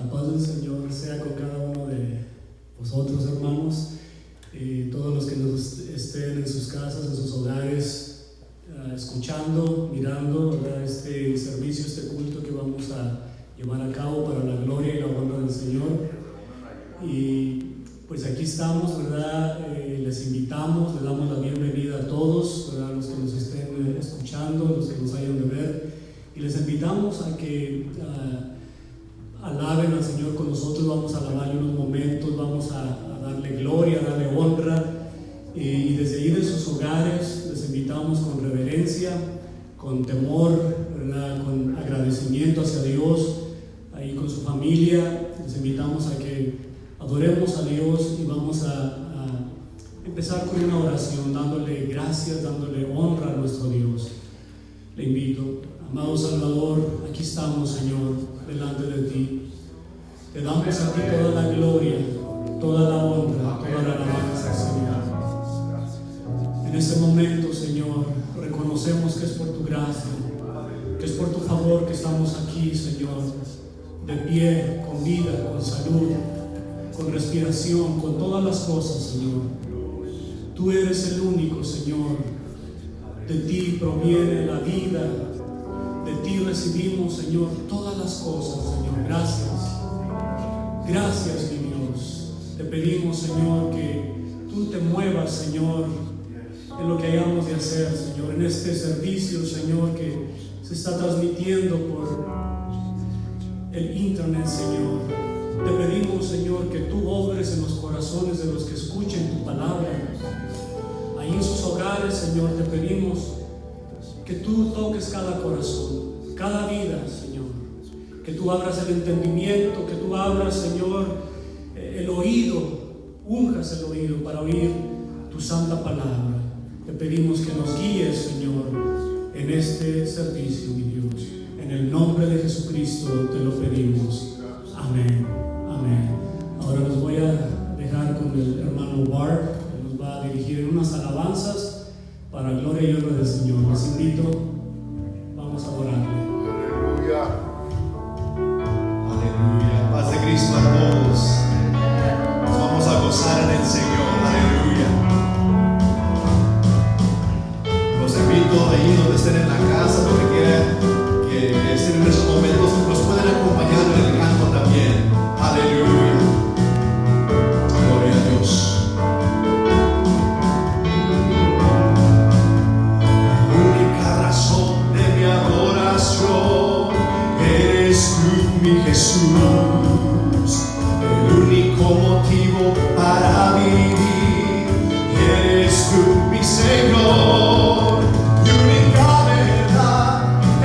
La paz del Señor sea con cada uno de vosotros, hermanos, todos los que nos estén en sus casas, en sus hogares, escuchando, mirando, ¿verdad? Este servicio, este culto que vamos a llevar a cabo para la gloria y la honra del Señor. Y pues aquí estamos, ¿verdad? Les invitamos, les damos la bienvenida a todos, ¿verdad? Los que nos estén escuchando, los que nos hayan de ver, y les invitamos a que alaben al Señor con nosotros. Vamos a alabarle unos momentos, vamos a darle gloria, a darle honra, y desde ahí de sus hogares les invitamos con reverencia, con temor, ¿verdad? Con agradecimiento hacia Dios, ahí con su familia. Les invitamos a que adoremos a Dios y vamos a empezar con una oración, dándole gracias, dándole honra a nuestro Dios. Le invito, amado Salvador, aquí estamos, Señor, delante de ti. Te damos a ti toda la gloria, toda la honra, toda la alabanza, Señor. En este momento, Señor, reconocemos que es por tu gracia, que es por tu favor que estamos aquí, Señor, de pie, con vida, con salud, con respiración, con todas las cosas, Señor. Tú eres el único, Señor. De ti proviene la vida, de ti recibimos, Señor, todas las cosas, Señor. Gracias. Gracias, mi Dios. Te pedimos, Señor, que tú te muevas, Señor, en lo que hayamos de hacer, Señor, en este servicio, Señor, que se está transmitiendo por el internet, Señor. Te pedimos, Señor, que tú obres en los corazones de los que escuchen tu palabra. Ahí en sus hogares, Señor, te pedimos que tú toques cada corazón, cada vida, Señor. Que tú abras el entendimiento, que tú abras, Señor, el oído, unjas el oído para oír tu santa palabra. Te pedimos que nos guíes, Señor, en este servicio, mi Dios. En el nombre de Jesucristo te lo pedimos. Amén. Amén. Ahora los voy a dejar con el hermano Bart, que nos va a dirigir en unas alabanzas para gloria y honra del Señor. Les invito, vamos a adorarle. Aleluya. Aleluya. Paz de Cristo a todos. Nos vamos a gozar en el Señor. Aleluya. Los invito de ahí donde estén en la casa, donde quieran que estén en esos momentos, nos pueden acompañar en el canto también. Aleluya. Gloria a Dios. La única razón de mi adoración eres tú, mi Jesús. El único motivo para vivir eres tú, mi Señor. Mi única verdad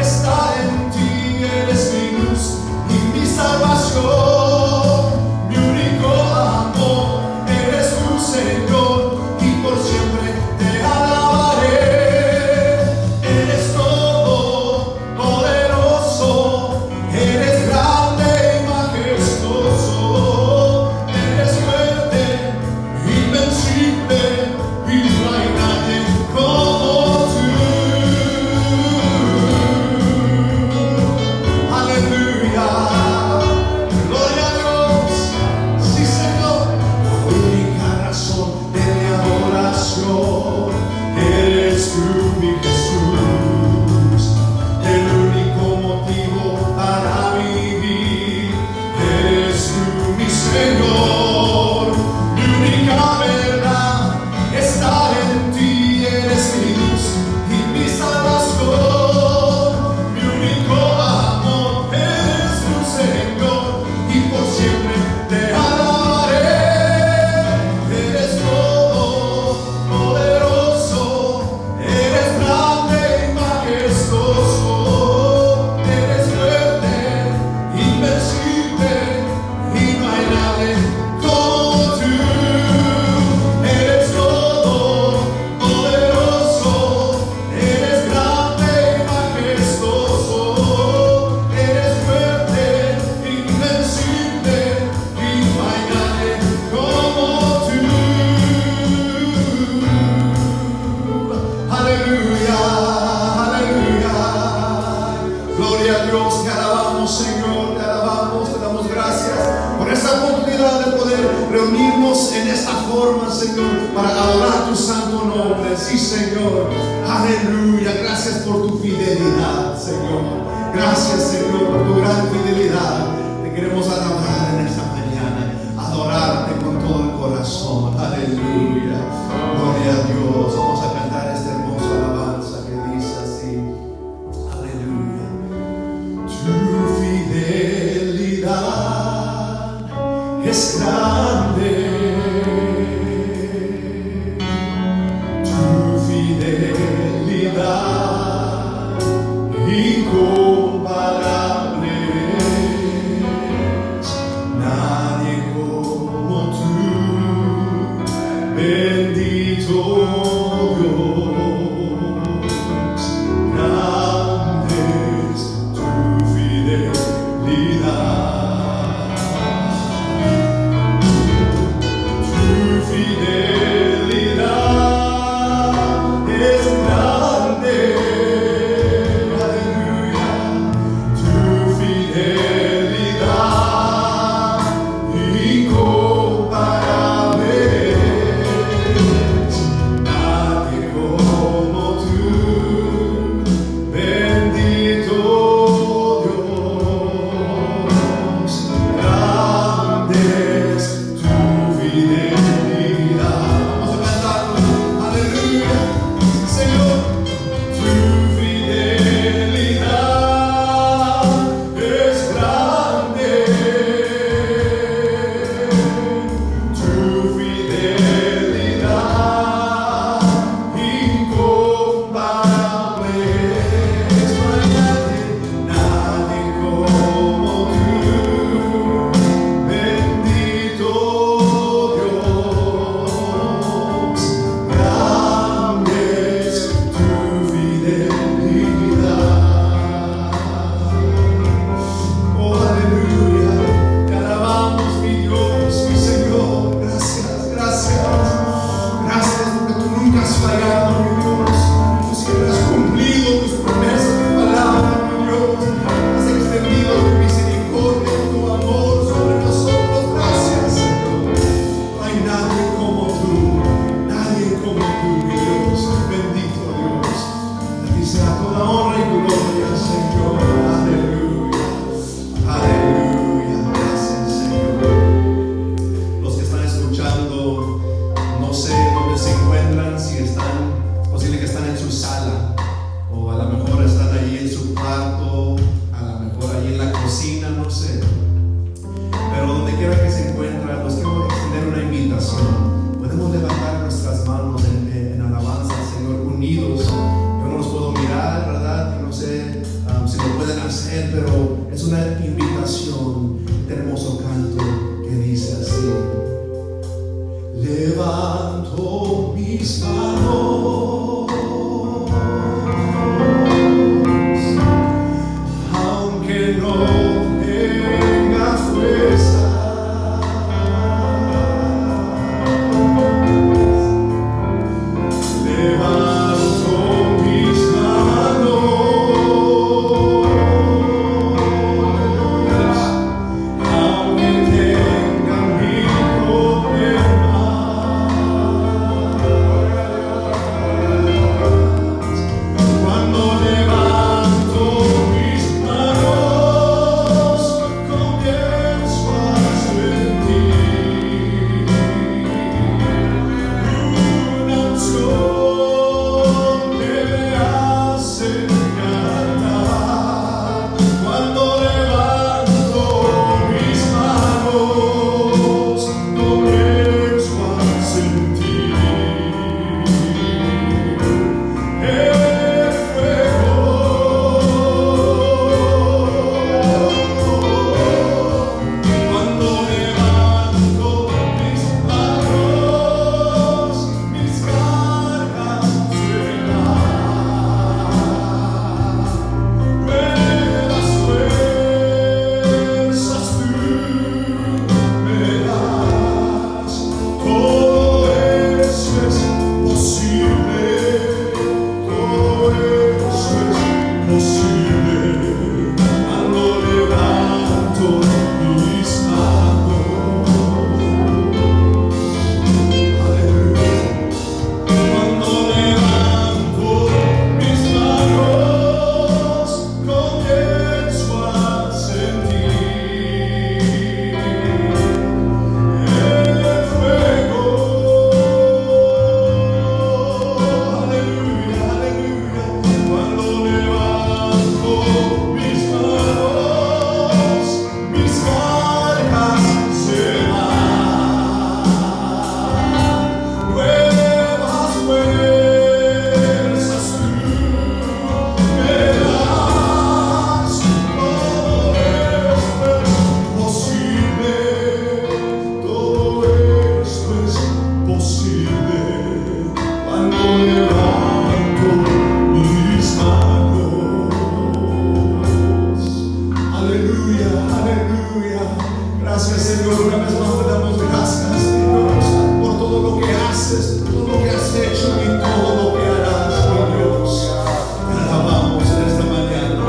está en ti, eres mi luz y mi salvación. Gloria a Dios, te alabamos, Señor, te alabamos, te damos gracias. oportunidad de poder reunirnos en esta forma, Señor, para adorar tu santo nombre. Sí, Señor. Aleluya. Gracias por tu fidelidad, Señor. Gracias, Señor, por tu gran fidelidad. Te queremos alabar en esta mañana, adorarte con todo el corazón. Aleluya. Gloria a Dios. Vamos a cantar esta hermosa alabanza que dice así. Aleluya. Tu fidelidad es grande. Tu fidelidad incomparable. Nadie como tú, bendito Dios. Grande es tu fidelidad. Tu fidelidad es grande. Aleluya. Tu fidelidad incomparable. Nadie como tú, bendito Dios. Grande es tu fidelidad. Vamos a cantarlo. Aleluya. Señor, tu fidelidad es grande. Tu fidelidad incomparable. Nadie como tú, bendito Dios. Grande es tu fidelidad. Oh, aleluya. Te alabamos, mi Dios, mi Señor. Gracias, gracias. Gracias porque tú nunca has fallado, mi Dios. Tú siempre has cumplido tus promesas, tu palabra, mi Dios. Has extendido tu misericordia, tu amor sobre nosotros. Gracias, Señor. No hay nadie como tú, mi Dios. Bendito Dios. A ti sea toda honra y gloria, Señor. Aleluya. Aleluya. Gracias, Señor. Los que están escuchando, no sé dónde se encuentran, si están, posible que están en su sala, o a lo mejor están allí en su cuarto, a lo mejor allí en la cocina, no sé. Pero donde quiera que se encuentran, los quiero extender una invitación. Podemos levantar nuestras manos en alabanza al Señor, unidos. Yo no los puedo mirar, ¿verdad? No sé si lo pueden hacer, pero es una invitación. Este hermoso canto que dice así: levanto mis manos, aunque no tenga fuerza. Levanto mis manos, aunque tenga mil problemas. Cuando levanto mis manos, Aleluya, aleluya. Gracias, Señor. Una vez más te damos gracias, Dios, por todo lo que haces, todo lo que has hecho y todo lo que harás, mi Dios. Te alabamos en esta mañana.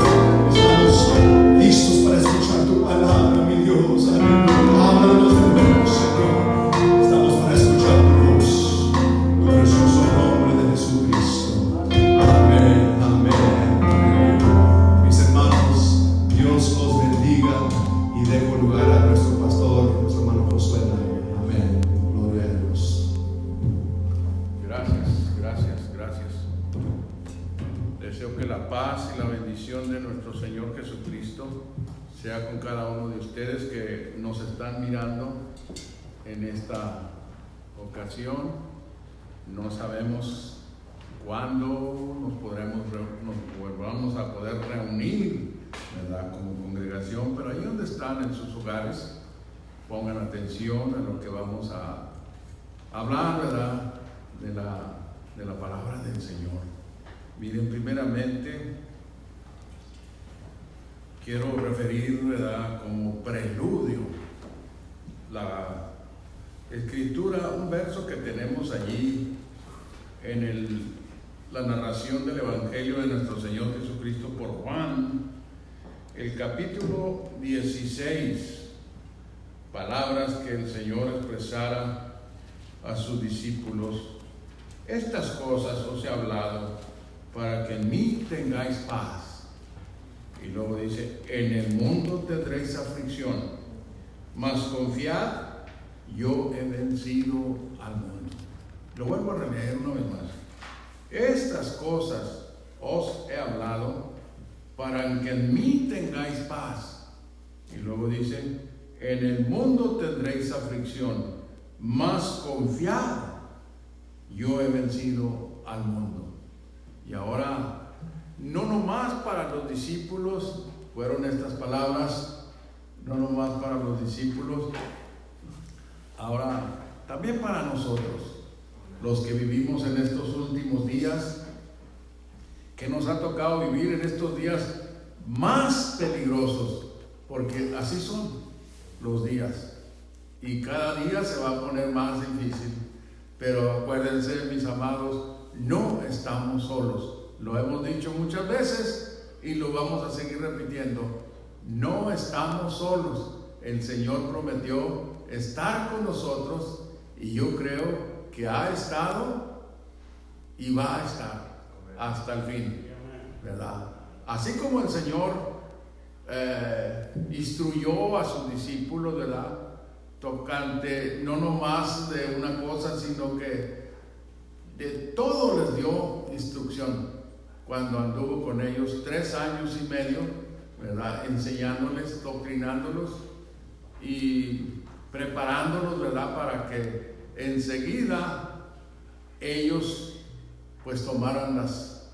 Estamos listos para escuchar tu palabra, mi Dios. Aleluya. Háblanos de nuevo, Señor. Estamos para escuchar tu voz. En el precioso nombre de Jesucristo. Amén, amén, amén. Mis hermanos, Dios los bendiga y dejo lugar a nuestro pastor, nuestro hermano Josué. Amén. Gloria a Dios. Gracias, gracias, gracias. Deseo que la paz y la bendición de nuestro Señor Jesucristo sea con cada uno de ustedes que nos están mirando en esta ocasión. No sabemos cuándo nos volvamos a poder reunir, ¿verdad?, como congregación, pero ahí donde están en sus hogares, pongan atención a lo que vamos a hablar, ¿verdad?, de la palabra del Señor. Miren, primeramente quiero referir, ¿verdad?, como preludio la escritura, un verso que tenemos allí en la narración del Evangelio de nuestro Señor Jesucristo por Juan, el capítulo 16, palabras que el Señor expresara a sus discípulos. Estas cosas os he hablado para que en mí tengáis paz. Y luego dice, en el mundo tendréis aflicción, mas confiad, yo he vencido al mundo. Lo vuelvo a releer una vez más. Estas cosas os he hablado para que en mí tengáis paz. Y luego dice, en el mundo tendréis aflicción, mas confiad, yo he vencido al mundo. Y ahora, no nomás para los discípulos fueron estas palabras, no nomás para los discípulos, ahora también para nosotros, los que vivimos en estos últimos días, que nos ha tocado vivir en estos días más peligrosos, porque así son los días, y cada día se va a poner más difícil. Pero acuérdense, mis amados, no estamos solos. Lo hemos dicho muchas veces y lo vamos a seguir repitiendo. No estamos solos. El Señor prometió estar con nosotros y yo creo que ha estado y va a estar hasta el fin, ¿verdad? Así como el Señor instruyó a sus discípulos, ¿verdad?, tocante no nomás de una cosa, sino que de todo les dio instrucción cuando anduvo con ellos 3 años y medio, ¿verdad?, enseñándoles, doctrinándolos y preparándolos, ¿verdad?, para que enseguida ellos pues tomaran las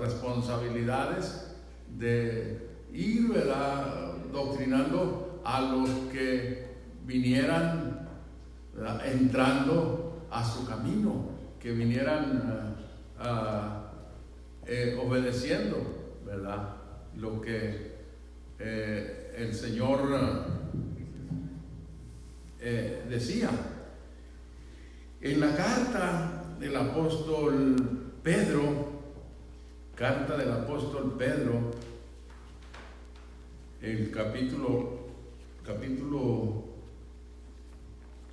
responsabilidades de ir, ¿verdad?, doctrinando a los que vinieran, ¿verdad?, entrando a su camino, que vinieran obedeciendo, ¿verdad?, lo que el Señor decía. En la carta del apóstol Pedro, el capítulo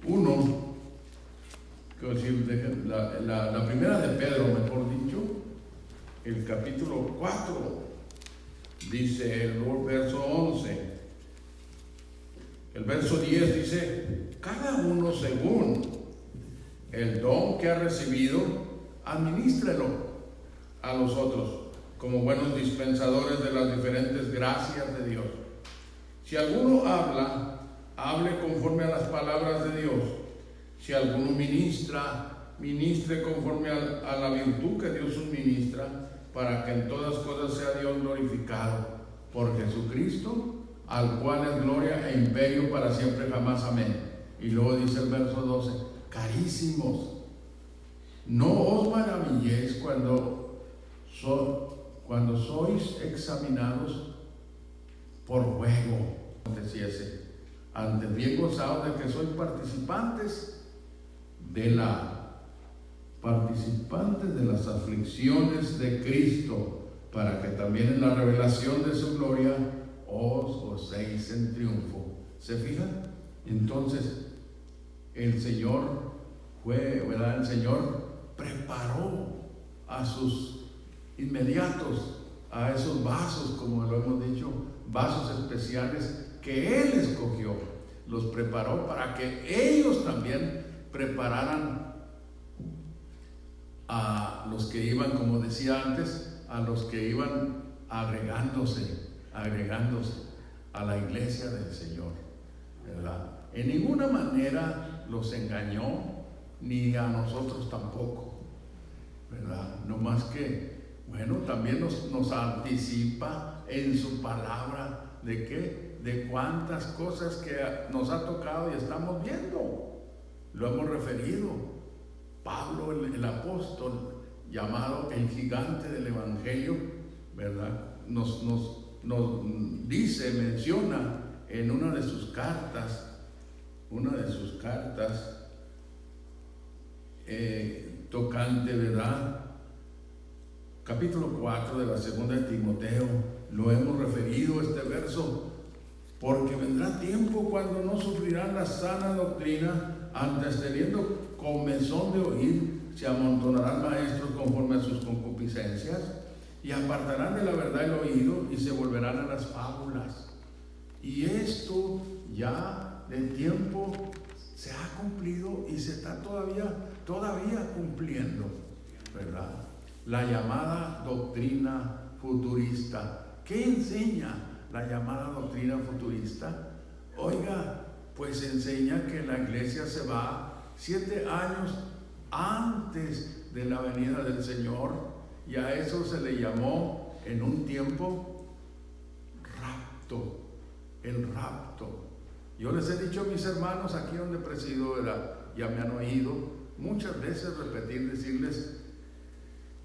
1, la primera de Pedro, mejor dicho, el capítulo 4, dice el verso 11, el verso 10 dice, cada uno según el don que ha recibido, administrelo a los otros como buenos dispensadores de las diferentes gracias de Dios. Si alguno habla, hable conforme a las palabras de Dios. Si alguno ministra, ministre conforme a la virtud que Dios suministra, para que en todas cosas sea Dios glorificado por Jesucristo, al cual es gloria e imperio para siempre jamás. Amén. Y luego dice el verso 12, carísimos, no os maravilléis cuando sois examinados por juego aconteciese. Antes bien gozados de que sois participantes de las aflicciones de Cristo, para que también en la revelación de su gloria os gocéis en triunfo. ¿Se fijan? Entonces el Señor el Señor preparó a sus inmediatos, a esos vasos, como lo hemos dicho, vasos especiales que Él escogió, los preparó para que ellos también prepararan a los que iban, como decía antes, a los que iban agregándose a la iglesia del Señor, ¿verdad? En ninguna manera los engañó, ni a nosotros tampoco, ¿verdad? No más que, bueno, también nos anticipa en su palabra de qué, de cuántas cosas que nos ha tocado y estamos viendo. Lo hemos referido. Pablo, el apóstol, llamado el gigante del evangelio, ¿verdad? Nos dice, menciona en una de sus cartas, tocante, ¿verdad? Capítulo 4 de la segunda de Timoteo, lo hemos referido este verso, porque vendrá tiempo cuando no sufrirán la sana doctrina, antes teniendo comezón de oír, se amontonarán maestros conforme a sus concupiscencias, y apartarán de la verdad el oído, y se volverán a las fábulas. Y esto ya del tiempo se ha cumplido y se está todavía cumpliendo, ¿verdad? La llamada doctrina futurista. ¿Qué enseña la llamada doctrina futurista? Oiga, pues enseña que la iglesia se va 7 años antes de la venida del Señor, y a eso se le llamó en un tiempo rapto, el rapto. Yo les he dicho a mis hermanos aquí donde presido, ¿verdad? Ya me han oído muchas veces decirles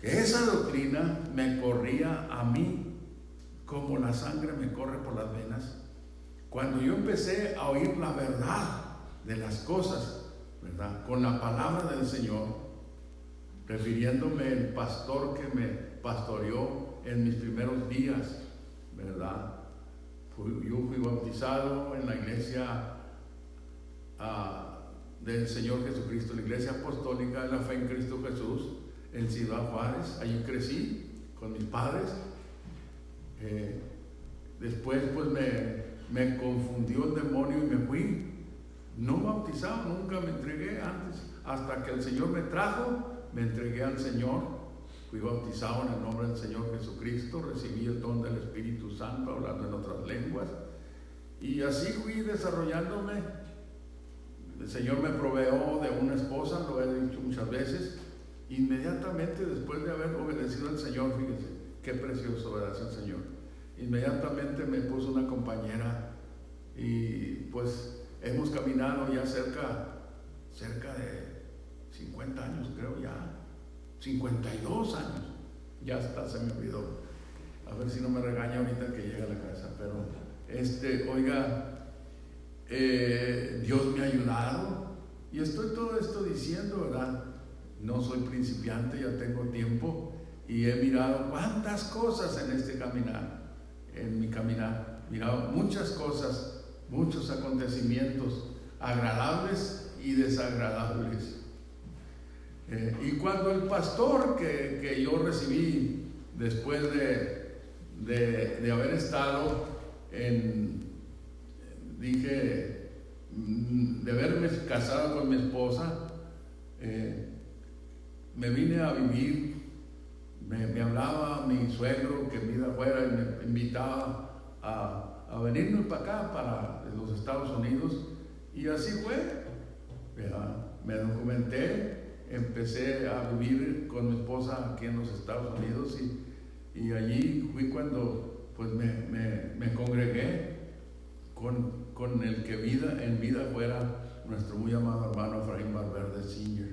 que esa doctrina me corría a mí como la sangre me corre por las venas. Cuando yo empecé a oír la verdad de las cosas, ¿verdad? Con la palabra del Señor, refiriéndome al pastor que me pastoreó en mis primeros días, ¿verdad? Yo fui bautizado en la iglesia del Señor Jesucristo, la iglesia apostólica de la fe en Cristo Jesús, en Ciudad Juárez. Allí crecí con mis padres. Después pues me confundió el demonio y me fui. No bautizado, nunca me entregué antes, hasta que el Señor me trajo, me entregué al Señor. Fui bautizado en el nombre del Señor Jesucristo, recibí el don del Espíritu Santo, hablando en otras lenguas, y así fui desarrollándome. El Señor me proveó de una esposa, lo he dicho muchas veces. Inmediatamente después de haber obedecido al Señor, fíjense, qué precioso obedece al Señor. Inmediatamente me puso una compañera, y pues hemos caminado ya cerca de 50 años, creo ya. 52 años, ya hasta se me olvidó. A ver si no me regaña ahorita que llegue a la casa. Pero oiga, Dios me ha ayudado, y estoy todo esto diciendo, ¿verdad? No soy principiante, ya tengo tiempo, y he mirado cuántas cosas en este caminar, en mi caminar, mirado muchas cosas, muchos acontecimientos agradables y desagradables. Y cuando el pastor que yo recibí después de haber estado de haberme casado con mi esposa, me vine a vivir, me hablaba mi suegro que vida fuera, y me invitaba a venirme para acá, para los Estados Unidos, y así fue, ¿verdad? Me documenté. Empecé a vivir con mi esposa aquí en los Estados Unidos, y allí fui cuando pues me congregué con el que en vida fuera nuestro muy amado hermano Efraín Valverde Sr.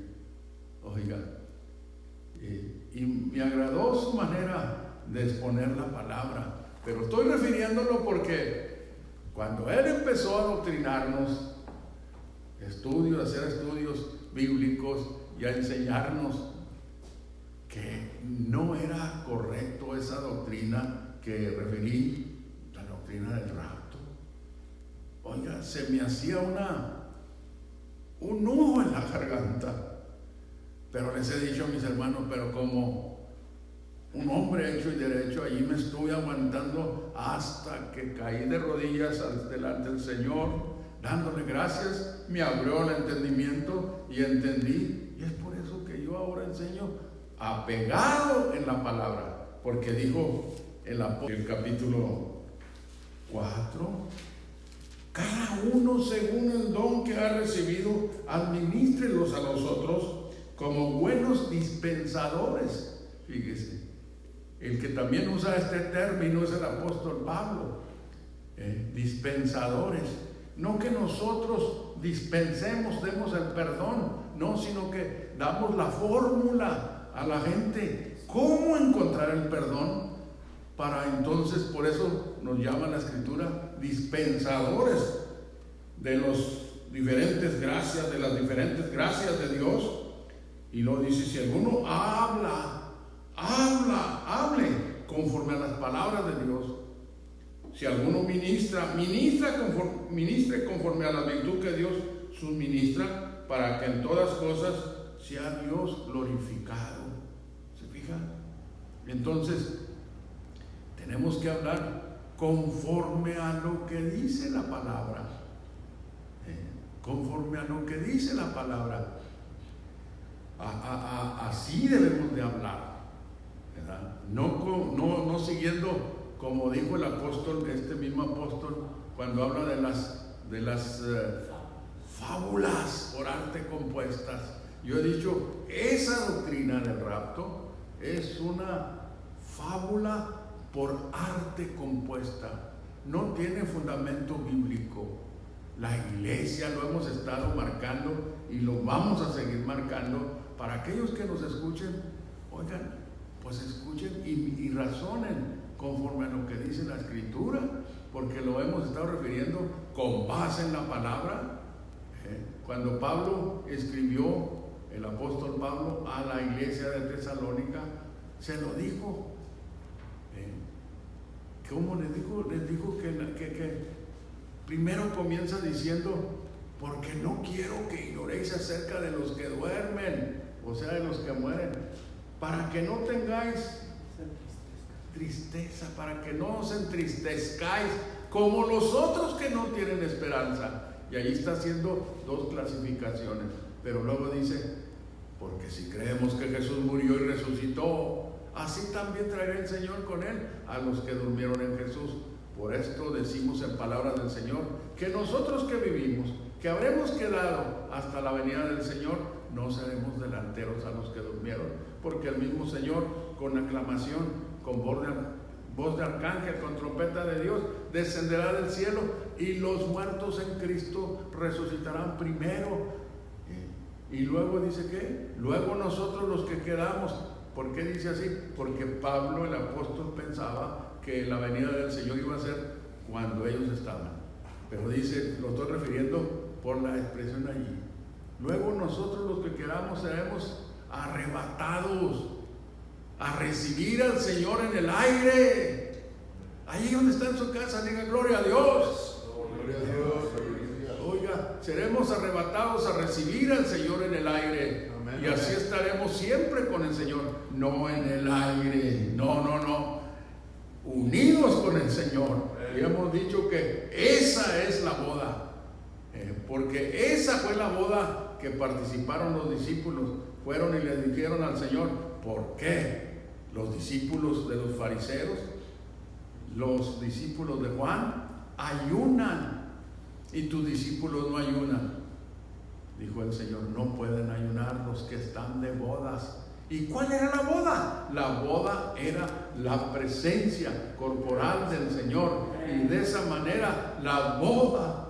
Oiga, y me agradó su manera de exponer la palabra, Pero estoy refiriéndolo porque cuando él empezó a adoctrinarnos, hacer estudios bíblicos y a enseñarnos que no era correcto esa doctrina que referí, la doctrina del rapto. Oiga, se me hacía un nudo en la garganta. Pero les he dicho a mis hermanos, pero como un hombre hecho y derecho, allí me estuve aguantando hasta que caí de rodillas delante del Señor, dándole gracias. Me abrió el entendimiento y entendí. Y es por eso que yo ahora enseño apegado en la palabra, porque dijo el capítulo 4, cada uno según el don que ha recibido, administrélos a los otros como buenos dispensadores. Fíjese, el que también usa este término es el apóstol Pablo. Dispensadores, no que nosotros dispensemos, demos el perdón, no, sino que damos la fórmula a la gente cómo encontrar el perdón, para entonces, por eso nos llama la Escritura dispensadores de las diferentes gracias de Dios. Y luego dice, si alguno hable conforme a las palabras de Dios. Si alguno ministre conforme a la virtud que Dios suministra, para que en todas cosas sea Dios glorificado. ¿Se fijan? Entonces, tenemos que hablar conforme a lo que dice la palabra. Conforme a lo que dice la palabra. Así debemos de hablar, ¿verdad? No siguiendo, como dijo el apóstol, este mismo apóstol, cuando habla de las fábulas por arte compuestas. Yo he dicho, esa doctrina del rapto es una fábula por arte compuesta, no tiene fundamento bíblico. La iglesia lo hemos estado marcando y lo vamos a seguir marcando. Para aquellos que nos escuchen, oigan, pues escuchen y razonen conforme a lo que dice la Escritura, porque lo hemos estado refiriendo con base en la palabra. Cuando Pablo escribió, el apóstol Pablo, a la iglesia de Tesalónica, se lo dijo. ¿Cómo les dijo? Les dijo que primero comienza diciendo, porque no quiero que ignoréis acerca de los que duermen, o sea, de los que mueren, para que no tengáis tristeza, para que no os entristezcáis como los otros que no tienen esperanza. Y ahí está haciendo dos clasificaciones, pero luego dice, porque si creemos que Jesús murió y resucitó, así también traerá el Señor con él a los que durmieron en Jesús. Por esto decimos en palabras del Señor, que nosotros que vivimos, que habremos quedado hasta la venida del Señor, no seremos delanteros a los que durmieron, porque el mismo Señor, con aclamación, con voz de arcángel, con trompeta de Dios, descenderá del cielo, y los muertos en Cristo resucitarán primero. Y luego dice que, luego nosotros los que quedamos. ¿Por qué dice así? Porque Pablo, el apóstol, pensaba que la venida del Señor iba a ser cuando ellos estaban. Pero dice, lo estoy refiriendo por la expresión allí. Luego nosotros los que quedamos seremos arrebatados a recibir al Señor en el aire. Allí donde está en su casa, diga gloria a Dios. Gloria a Dios. Oiga, seremos arrebatados a recibir al Señor en el aire. Amén. Y así estaremos siempre con el Señor. No en el aire, no. Unidos con el Señor. Y hemos dicho que esa es la boda. Porque esa fue la boda que participaron los discípulos. Fueron y le dijeron al Señor, ¿por qué? Los discípulos de los fariseos, los discípulos de Juan, ayunan y tus discípulos no ayunan. Dijo el Señor, no pueden ayunar los que están de bodas. ¿Y cuál era la boda? La boda era la presencia corporal del Señor. Y de esa manera la boda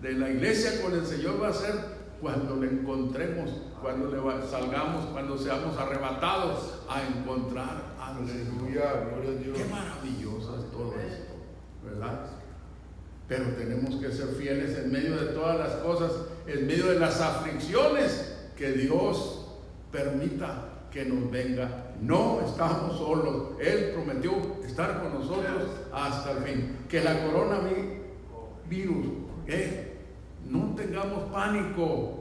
de la iglesia con el Señor va a ser cuando le encontremos, cuando le salgamos, cuando seamos arrebatados a encontrar. Aleluya, gloria a Dios. Qué maravilloso todo esto, ¿verdad? Pero tenemos que ser fieles en medio de todas las cosas, en medio de las aflicciones que Dios permita que nos venga. No estamos solos. Él prometió estar con nosotros hasta el fin. Que la coronavirus, no tengamos pánico.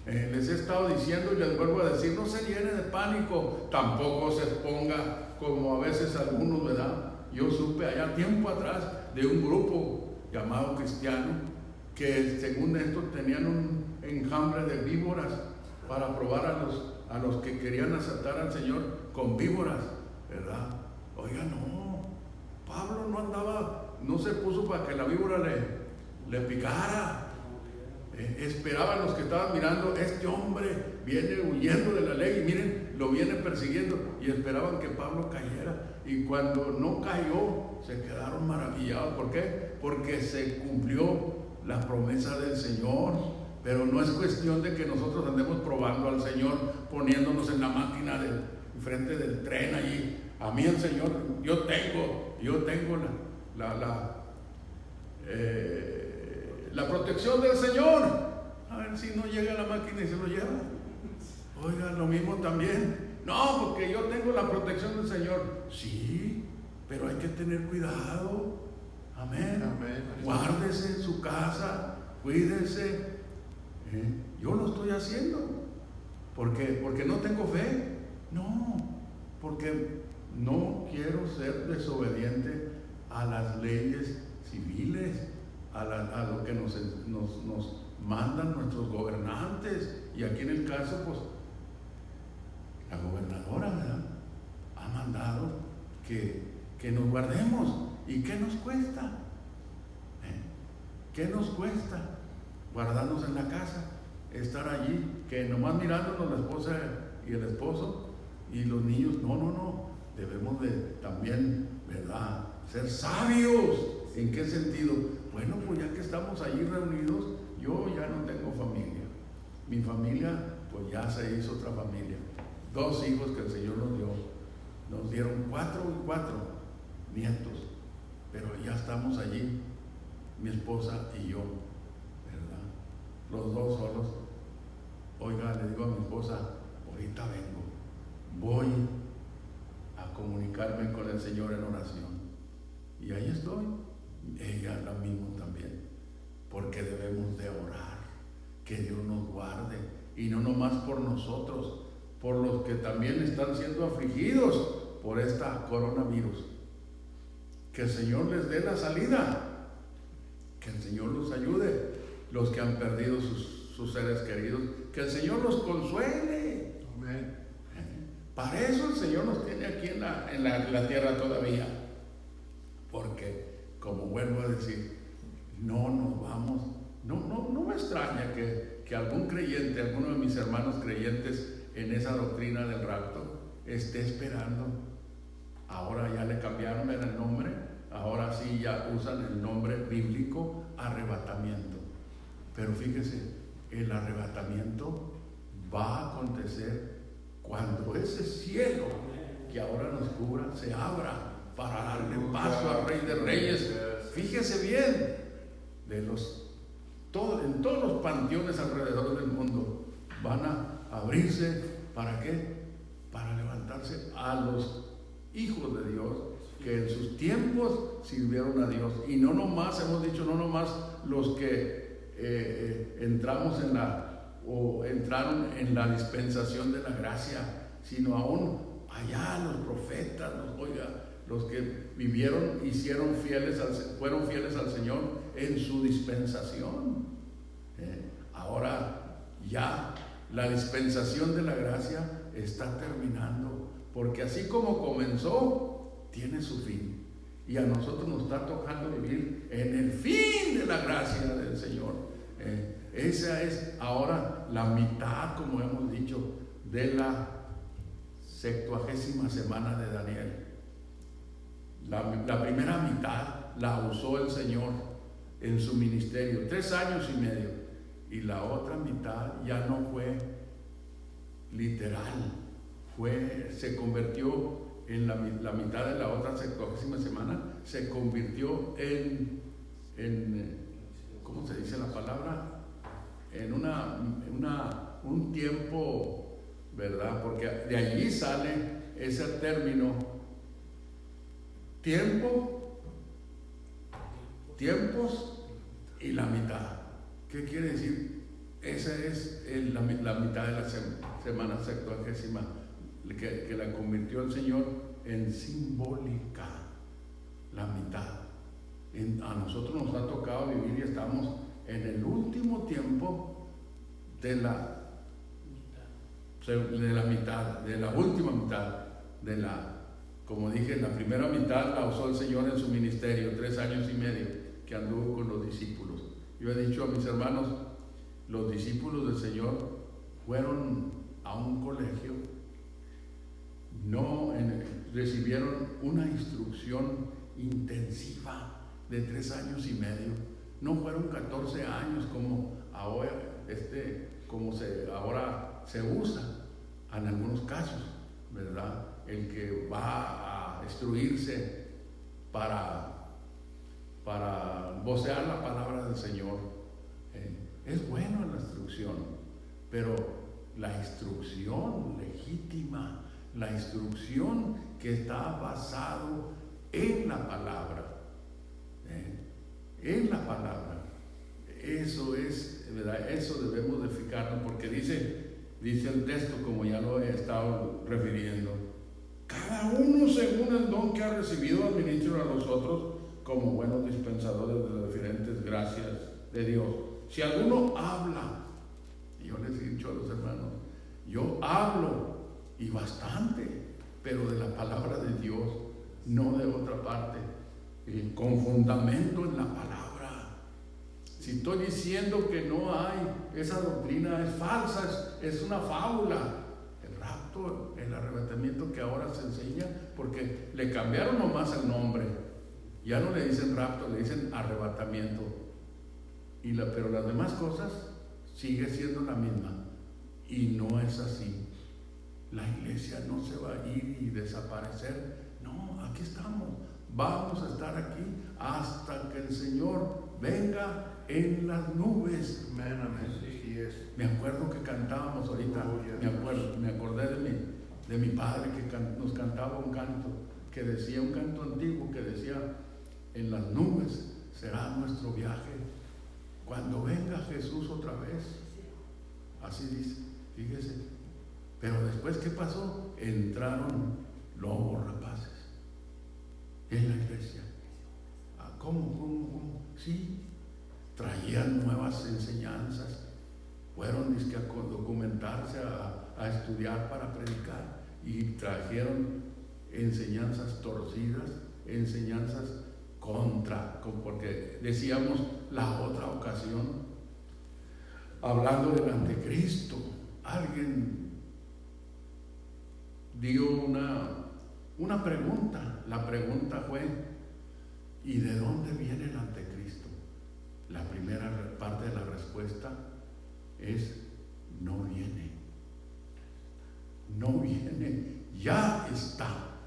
Les he estado diciendo y les vuelvo a decir, no se llene de pánico, tampoco se exponga como a veces algunos, ¿verdad? Yo supe allá tiempo atrás de un grupo llamado cristiano que según esto tenían un enjambre de víboras para probar a los que querían aceptar al Señor con víboras, ¿verdad? Oiga, no, Pablo no se puso para que la víbora le picara. Esperaban los que estaban mirando, este hombre viene huyendo de la ley y miren, lo viene persiguiendo, y esperaban que Pablo cayera, y cuando no cayó se quedaron maravillados. ¿Por qué? Porque se cumplió la promesa del Señor. Pero no es cuestión de que nosotros andemos probando al Señor, poniéndonos en la máquina del frente del tren allí. A mí el Señor, yo tengo la protección del Señor. A ver si no llega la máquina y se lo lleva. Oiga, lo mismo también. No, porque yo tengo la protección del Señor. Sí, pero hay que tener cuidado. Amén. Amén. Guárdese en su casa, cuídese. Yo lo estoy haciendo. ¿Por qué? Porque no tengo fe. No, porque no quiero ser desobediente a las leyes civiles, a lo que nos mandan nuestros gobernantes. Y aquí en el caso, pues, la gobernadora, ¿verdad?, ha mandado que nos guardemos. ¿Y qué nos cuesta? ¿Qué nos cuesta guardarnos en la casa? Estar allí, que nomás mirándonos la esposa y el esposo y los niños. No, debemos de también, ¿verdad?, ser sabios. ¿En qué sentido? Bueno, pues ya que estamos allí reunidos, yo ya no tengo familia. Mi familia, pues ya se hizo otra familia. 2 hijos que el Señor nos dio. Nos dieron 4 nietos. Pero ya estamos allí, mi esposa y yo, ¿verdad? Los 2 solos. Oiga, le digo a mi esposa, ahorita vengo. Voy a comunicarme con el Señor en oración. Y ahí estoy. Ella lo mismo también, porque debemos de orar, que Dios nos guarde, y no nomás por nosotros, por los que también están siendo afligidos por esta coronavirus. Que el Señor les dé la salida, que el Señor los ayude, los que han perdido sus seres queridos, que el Señor los consuele. Amén. Para eso el Señor nos tiene aquí en la tierra todavía, porque, como vuelvo a decir, no nos vamos. No me extraña que algún creyente, alguno de mis hermanos creyentes en esa doctrina del rapto, esté esperando. Ahora ya le cambiaron el nombre, ahora sí ya usan el nombre bíblico, arrebatamiento. Pero fíjese, el arrebatamiento va a acontecer cuando ese cielo que ahora nos cubra se abra para darle paso al Rey de Reyes. Fíjese bien, en todos los panteones alrededor del mundo van a abrirse. ¿Para qué? Para levantarse a los hijos de Dios que en sus tiempos sirvieron a Dios. Y no nomás, hemos dicho, no nomás los que entraron en la dispensación de la gracia, sino aún allá los profetas, los que vivieron, fueron fieles al Señor en su dispensación. Ahora ya la dispensación de la gracia está terminando, porque así como comenzó, tiene su fin. Y a nosotros nos está tocando vivir en el fin de la gracia del Señor. Esa es ahora la mitad, como hemos dicho, de la 70ª semana de Daniel. La primera mitad la usó el Señor en su ministerio, 3 años y medio, y la otra mitad ya no fue literal, se convirtió en la mitad de la otra 70ª semana, se convirtió en ¿cómo se dice la palabra? En un tiempo, ¿verdad? Porque de allí sale ese término, tiempos y la mitad. ¿Qué quiere decir? Esa es la mitad de la semana 70ª, que la convirtió el Señor en simbólica, la mitad. A nosotros nos ha tocado vivir y estamos en el último tiempo de la última mitad, como dije, la primera mitad la usó el Señor en su ministerio, 3 años y medio que anduvo con los discípulos. Yo he dicho a mis hermanos, los discípulos del Señor fueron a un colegio, recibieron una instrucción intensiva de 3 años y medio, no fueron 14 años como ahora, ahora se usa en algunos casos, ¿verdad? El que va a instruirse para vocear la palabra del Señor. Es bueno la instrucción, pero la instrucción legítima, la instrucción que está basado en la palabra, eso es, ¿verdad? Eso debemos de fijarnos, porque dice el texto, como ya lo he estado refiriendo, cada uno según el don que ha recibido administra a los otros como buenos dispensadores de las diferentes gracias de Dios. Si alguno habla, y yo les he dicho a los hermanos, yo hablo y bastante, pero de la palabra de Dios, no de otra parte, con fundamento en la palabra. Si estoy diciendo que no hay, esa doctrina es falsa, es una fábula. El rapto, el arrebatamiento que ahora se enseña, porque le cambiaron nomás el nombre, ya no le dicen rapto, le dicen arrebatamiento, pero las demás cosas sigue siendo la misma, y no es así. La iglesia no se va a ir y desaparecer, no, aquí estamos, vamos a estar aquí hasta que el Señor venga en las nubes. Amén, amén. Sí es. Me acuerdo que cantábamos ahorita, me acordé de mi padre que nos cantaba un canto, un canto antiguo que decía: en las nubes será nuestro viaje cuando venga Jesús otra vez. Así dice, fíjese. Pero después, ¿qué pasó? Entraron lobos rapaces en la iglesia. ¿Cómo? Sí, traían nuevas enseñanzas, fueron a documentarse, a estudiar para predicar, y trajeron enseñanzas torcidas, enseñanzas porque decíamos la otra ocasión, hablando del anticristo, alguien dio una pregunta. La pregunta fue: ¿y de dónde viene el anticristo? La primera parte de la respuesta es: no viene, ya está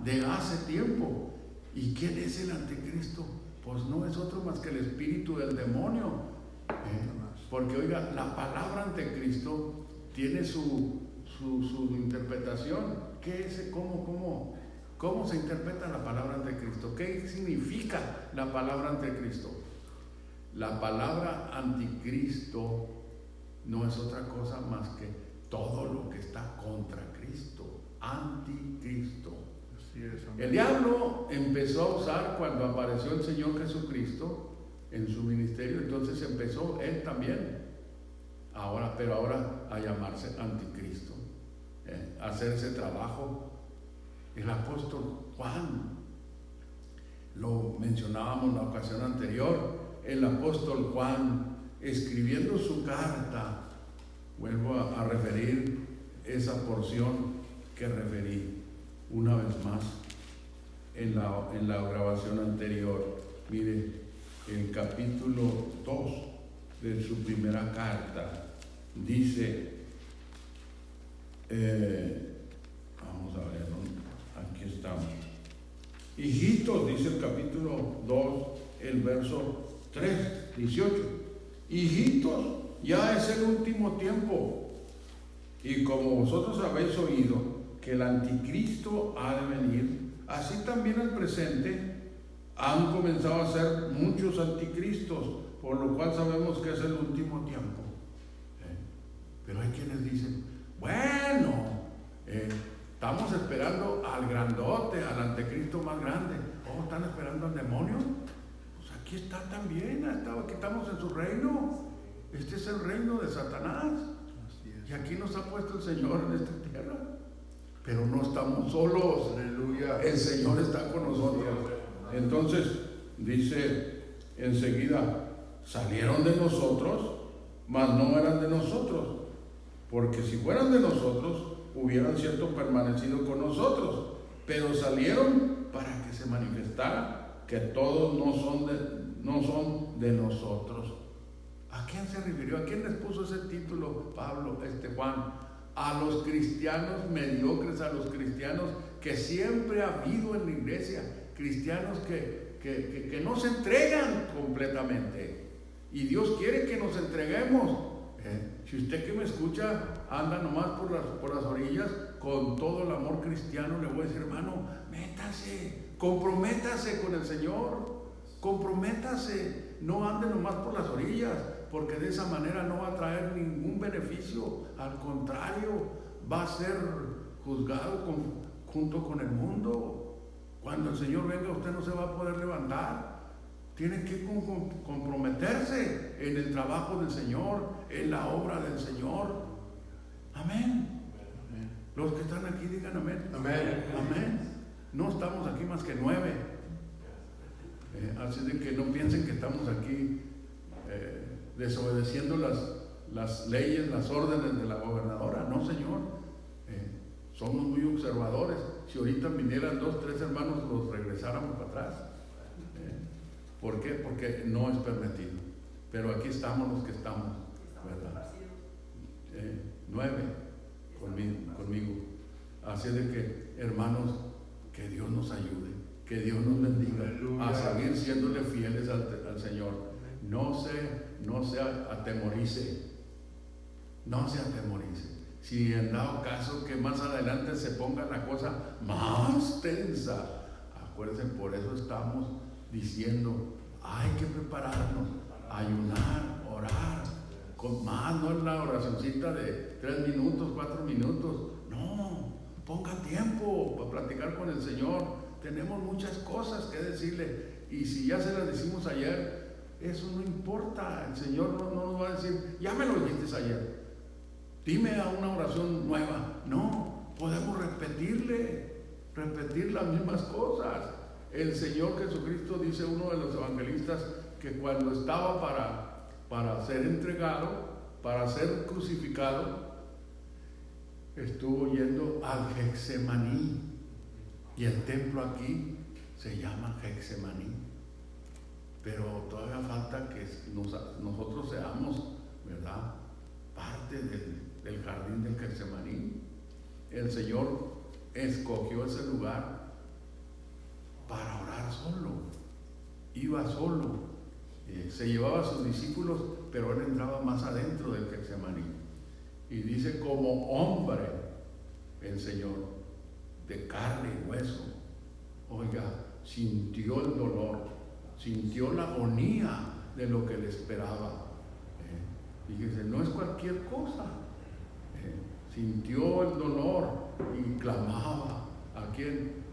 de hace tiempo. ¿Y quién es el anticristo? Pues no es otro más que el espíritu del demonio, porque oiga, la palabra anticristo tiene su interpretación. ¿Qué es? ¿Cómo se interpreta la palabra anticristo? ¿Qué significa la palabra anticristo? La palabra anticristo no es otra cosa más que todo lo que está contra Cristo. Anticristo. El diablo empezó a usar, cuando apareció el Señor Jesucristo en su ministerio, entonces empezó él también, pero ahora a llamarse anticristo, a hacer ese trabajo. El apóstol Juan, lo mencionábamos en la ocasión anterior, el apóstol Juan, escribiendo su carta, vuelvo a referir esa porción que referí una vez más en la grabación anterior. Mire, el capítulo 2 de su primera carta dice, Vamos a ver, ¿no? Aquí estamos. Hijitos, dice el capítulo 2, el verso 3, 18. Hijitos, ya es el último tiempo. Y como vosotros habéis oído que el anticristo ha de venir, así también al presente han comenzado a ser muchos anticristos, por lo cual sabemos que es el último tiempo. Pero hay quienes dicen, bueno, estamos esperando al grandote, al anticristo más grande. Oh, ¿están esperando al demonio? Pues aquí está también, aquí estamos en su reino. Este es el reino de Satanás. Y aquí nos ha puesto el Señor en esta tierra. Pero no estamos solos. Aleluya. El Señor está con nosotros. Entonces, dice enseguida, salieron de nosotros, mas no eran de nosotros. Porque si fueran de nosotros, hubieran cierto permanecido con nosotros. Pero salieron para que se manifestara que todos no son de nosotros. ¿A quién se refirió? ¿A quién les puso ese título Pablo, Juan? A los cristianos mediocres, a los cristianos que siempre ha habido en la iglesia, cristianos que no se entregan completamente. Y Dios quiere que nos entreguemos. Si usted que me escucha anda nomás por las orillas, con todo el amor cristiano le voy a decir, hermano, métase, comprométase con el Señor, comprométase, no ande nomás por las orillas, porque de esa manera no va a traer ningún beneficio, al contrario, va a ser juzgado junto con el mundo. Cuando el Señor venga, usted no se va a poder levantar. Tiene que comprometerse en el trabajo del Señor, en la obra del Señor. Amén. Los que están aquí digan amén. Amén. Amén. No estamos aquí más que 9. Así de que no piensen que estamos aquí desobedeciendo las leyes, las órdenes de la gobernadora. No, Señor. Somos muy observadores. Si ahorita vinieran 2, 3 hermanos, los regresáramos para atrás. ¿Por qué? Porque no es permitido. Pero aquí estamos los que estamos, ¿verdad? 9 conmigo. Así de que, hermanos, que Dios nos ayude, que Dios nos bendiga a seguir siéndole fieles al Señor. No se atemorice. No se atemorice. Si en dado caso que más adelante se ponga la cosa más tensa, acuérdense, por eso estamos diciendo, hay que prepararnos, ayunar, orar, con más, no es la oracioncita de 3 minutos, 4 minutos, no, ponga tiempo para platicar con el Señor. Tenemos muchas cosas que decirle, y si ya se las decimos ayer, eso no importa. El Señor no nos va a decir, ya me lo dijiste ayer, dime a una oración nueva. No, podemos repetir las mismas cosas. El Señor Jesucristo, dice uno de los evangelistas, que cuando estaba para ser entregado, para ser crucificado, estuvo yendo al Getsemaní. Y el templo aquí se llama Getsemaní. Pero todavía falta que nosotros seamos, ¿verdad?, parte del jardín del Getsemaní. El Señor escogió ese lugar para orar solo. Iba solo, se llevaba a sus discípulos, pero él entraba más adentro del Getsemaní. Y dice, como hombre, el Señor, de carne y hueso, oiga, sintió el dolor, sintió la agonía de lo que le esperaba. Fíjese, no es cualquier cosa. Sintió el dolor y clamaba. ¿A quién?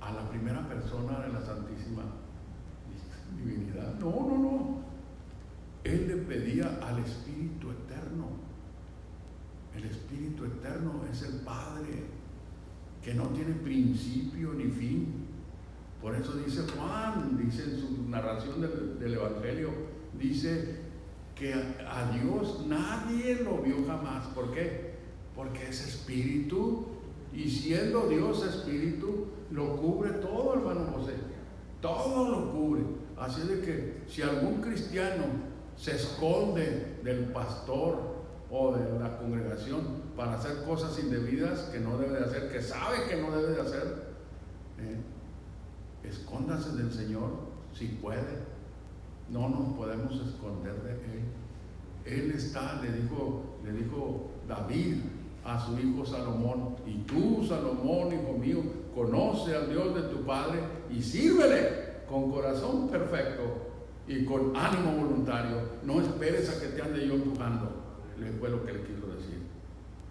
A la primera persona de la Santísima Divinidad. No. Él le pedía al Espíritu Eterno. El Espíritu Eterno es el Padre, que no tiene principio ni fin. Por eso dice Juan, dice en su narración del Evangelio, dice que a Dios nadie lo vio jamás. ¿Por qué? Porque es Espíritu, y siendo Dios Espíritu, lo cubre todo, hermano José. Todo lo cubre. Así de que si algún cristiano se esconde del pastor o de la congregación para hacer cosas indebidas que no debe de hacer, que sabe que no debe de hacer. Escóndase del Señor si puede. No nos podemos esconder de Él. Él está, le dijo David a su hijo Salomón: y tú, Salomón, hijo mío, conoce al Dios de tu Padre y sírvele con corazón perfecto y con ánimo voluntario. No esperes a que te ande yo empujando. Fue lo que le quiso decir.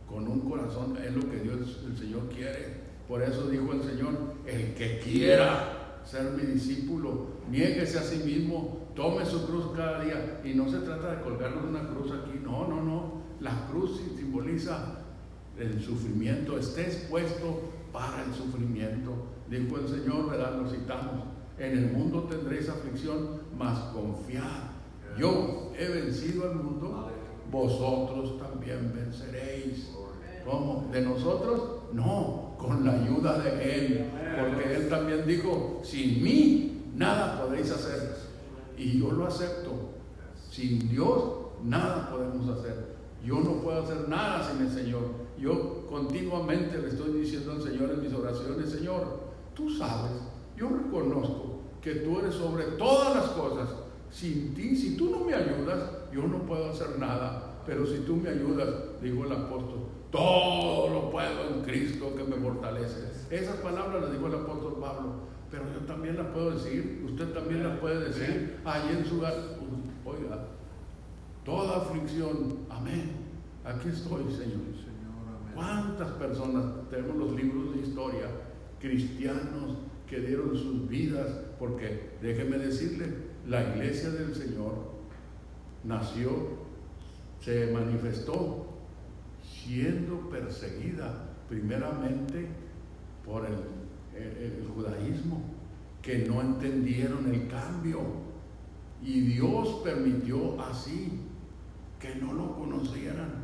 Con un corazón es lo que Dios, el Señor, quiere. Por eso dijo el Señor: el que quiera ser mi discípulo, niéguese a sí mismo, tome su cruz cada día. Y no se trata de colgarnos una cruz aquí, no. La cruz simboliza el sufrimiento. Esté expuesto para el sufrimiento. Dijo el Señor, ¿verdad? Lo citamos: en el mundo tendréis aflicción, mas confiad, yo he vencido al mundo, vosotros también venceréis. ¿Cómo? ¿De nosotros? No, con la ayuda de Él, porque Él también dijo: sin mí nada podéis hacer. Y yo lo acepto. Sin Dios nada podemos hacer. Yo no puedo hacer nada sin el Señor. Yo continuamente le estoy diciendo al Señor en mis oraciones: Señor, tú sabes, yo reconozco que tú eres sobre todas las cosas. Sin ti, si tú no me ayudas, yo no puedo hacer nada. Pero si tú me ayudas, dijo el apóstol, todo lo puedo en Cristo que me fortalece. Esas palabras las dijo el apóstol Pablo, pero yo también las puedo decir, usted también las puede decir allí en su hogar. Oiga, toda aflicción, amén, aquí estoy, Señor. ¿Cuántas personas? Tenemos los libros de historia, cristianos que dieron sus vidas, porque déjeme decirle, la iglesia del Señor nació, se manifestó siendo perseguida primeramente por el judaísmo, que no entendieron el cambio, y Dios permitió así que no lo conocieran.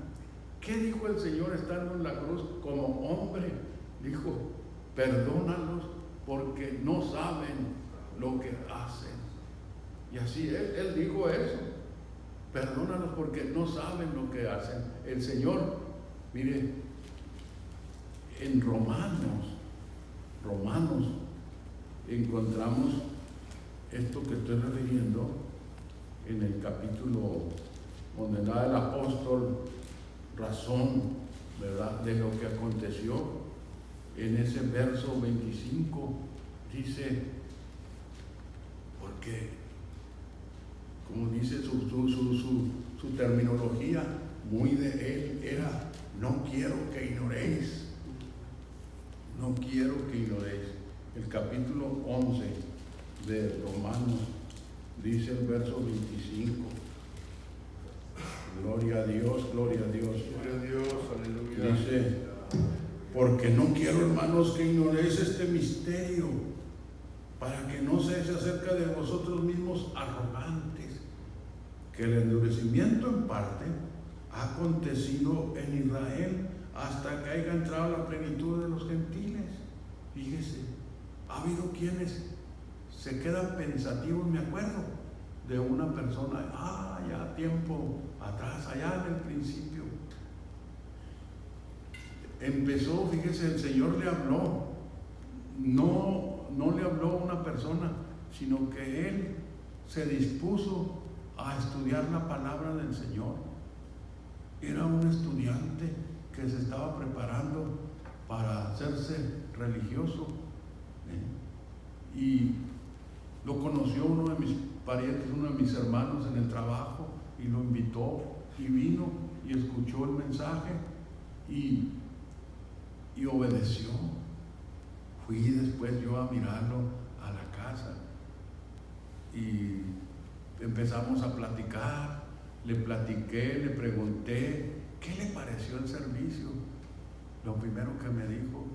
¿Qué dijo el Señor estando en la cruz como hombre? Dijo: perdónalos porque no saben lo que hacen. Y así Él dijo eso: perdónalos porque no saben lo que hacen. El Señor, mire, en Romanos encontramos esto que estoy refiriendo en el capítulo donde da el apóstol razón, ¿verdad?, de lo que aconteció. En ese verso 25 dice, porque como dice su terminología, muy de él era: no quiero que ignoréis. No quiero que ignoréis. El capítulo 11 de Romanos dice el verso 25. Gloria a Dios, gloria a Dios. Gloria a Dios, aleluya. Dice: porque no quiero, hermanos, que ignoréis este misterio, para que no seáis acerca de vosotros mismos arrogantes, que el endurecimiento en parte ha acontecido en Israel hasta que haya entrado la plenitud de los gentiles. Fíjese, ha habido quienes se quedan pensativos. Me acuerdo de una persona, ya tiempo atrás, allá en el principio, empezó, fíjese, el Señor le habló, no le habló a una persona, sino que él se dispuso a estudiar la palabra del Señor. Era un estudiante que se estaba preparando para hacerse religioso, y lo conoció uno de mis parientes, uno de mis hermanos en el trabajo, y lo invitó, y vino y escuchó el mensaje y obedeció. Fui después yo a mirarlo a la casa y empezamos a platicar. Le platiqué, le pregunté qué le pareció el servicio. Lo primero que me dijo,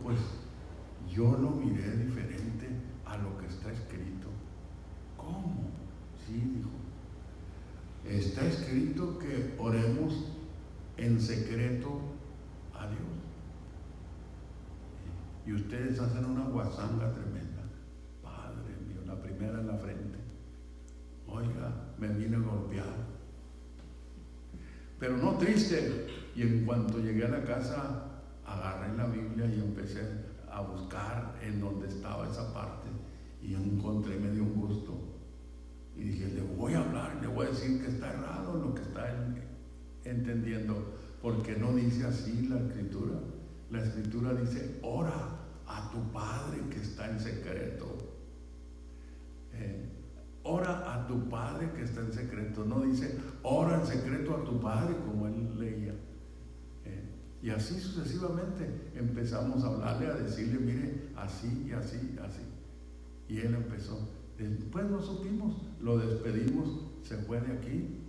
pues yo lo miré diferente a lo que está escrito. ¿Cómo? Sí, dijo, está escrito que oremos en secreto a Dios. Y ustedes hacen una guasanga tremenda. Padre mío, la primera en la frente. Oiga, me vine golpeado. pero no triste. Y en cuanto llegué a la casa, agarré la Biblia y empecé a buscar en donde estaba esa parte, y encontré, me dio un gusto, y dije, le voy a hablar, le voy a decir que está errado lo que está entendiendo, porque no dice así la Escritura. La Escritura dice, ora a tu Padre que está en secreto. Ora a tu Padre que está en secreto. No dice, ora en secreto a tu Padre, como él leía. Y así sucesivamente empezamos a hablarle, a decirle, mire, así y así, así. Y él empezó. Después no supimos, lo despedimos, se fue de aquí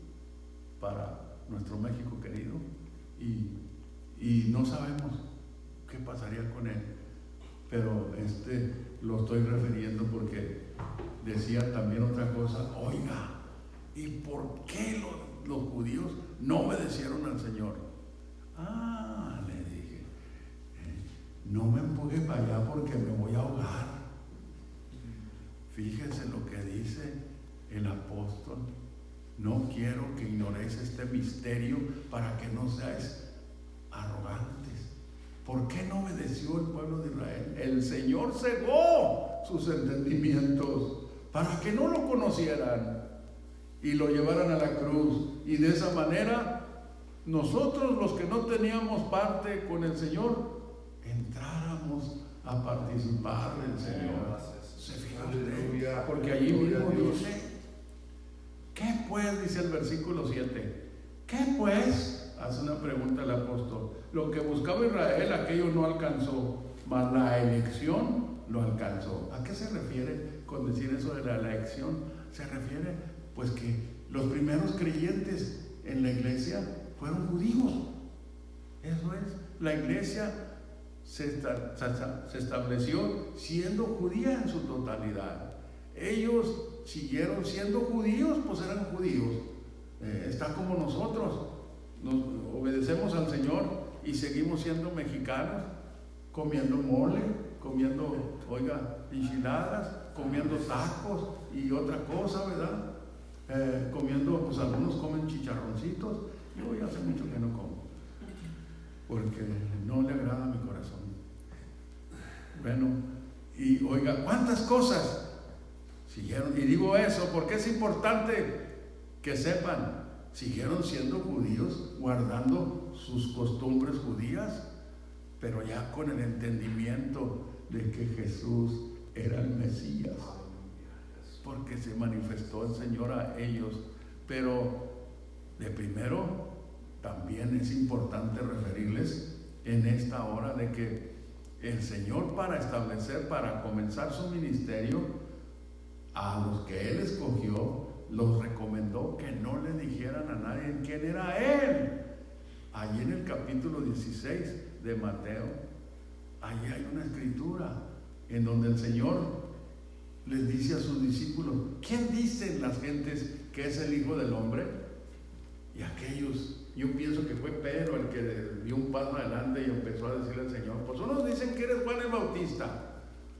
para nuestro México querido, y no sabemos qué pasaría con él. Pero lo estoy refiriendo porque decía también otra cosa. Oiga, ¿y por qué los judíos no obedecieron al Señor? Le dije, no me empuje para allá porque me voy a ahogar. Fíjense lo que dice el apóstol: no quiero que ignoréis este misterio para que no seáis arrogantes. ¿Por qué no obedeció el pueblo de Israel? El Señor cegó sus entendimientos para que no lo conocieran y lo llevaran a la cruz, y de esa manera nosotros, los que no teníamos parte con el Señor, entráramos a participar del Señor. ¿Se fija usted? Porque allí mismo dice, ¿qué pues? Dice el versículo 7. ¿Qué pues? Hace una pregunta el apóstol. Lo que buscaba Israel, aquello no alcanzó, mas la elección lo alcanzó. ¿A qué se refiere con decir eso de la elección? Se refiere pues que los primeros creyentes en la iglesia fueron judíos. Eso es, la iglesia se estableció siendo judía en su totalidad. Ellos siguieron siendo judíos, pues eran judíos. Está como nosotros, nos obedecemos al Señor y seguimos siendo mexicanos, comiendo mole, comiendo, enchiladas, comiendo tacos y otra cosa, ¿verdad? Comiendo, pues algunos comen chicharroncitos. Yo ya hace mucho que no como, porque no le agrada a mi corazón. Bueno, y ¿cuántas cosas siguieron? Y digo eso porque es importante que sepan, siguieron siendo judíos, guardando sus costumbres judías, pero ya con el entendimiento de que Jesús era el Mesías, porque se manifestó el Señor a ellos. Pero de primero, también es importante referirles en esta hora de que el Señor, para comenzar su ministerio, a los que Él escogió, los recomendó que no le dijeran a nadie quién era Él. Allí en el capítulo 16 de Mateo, allí hay una escritura en donde el Señor les dice a sus discípulos, ¿quién dicen las gentes que es el Hijo del Hombre? Y aquellos, yo pienso que fue Pedro el que dio un paso adelante y empezó a decirle al Señor, pues unos dicen que eres Juan el Bautista,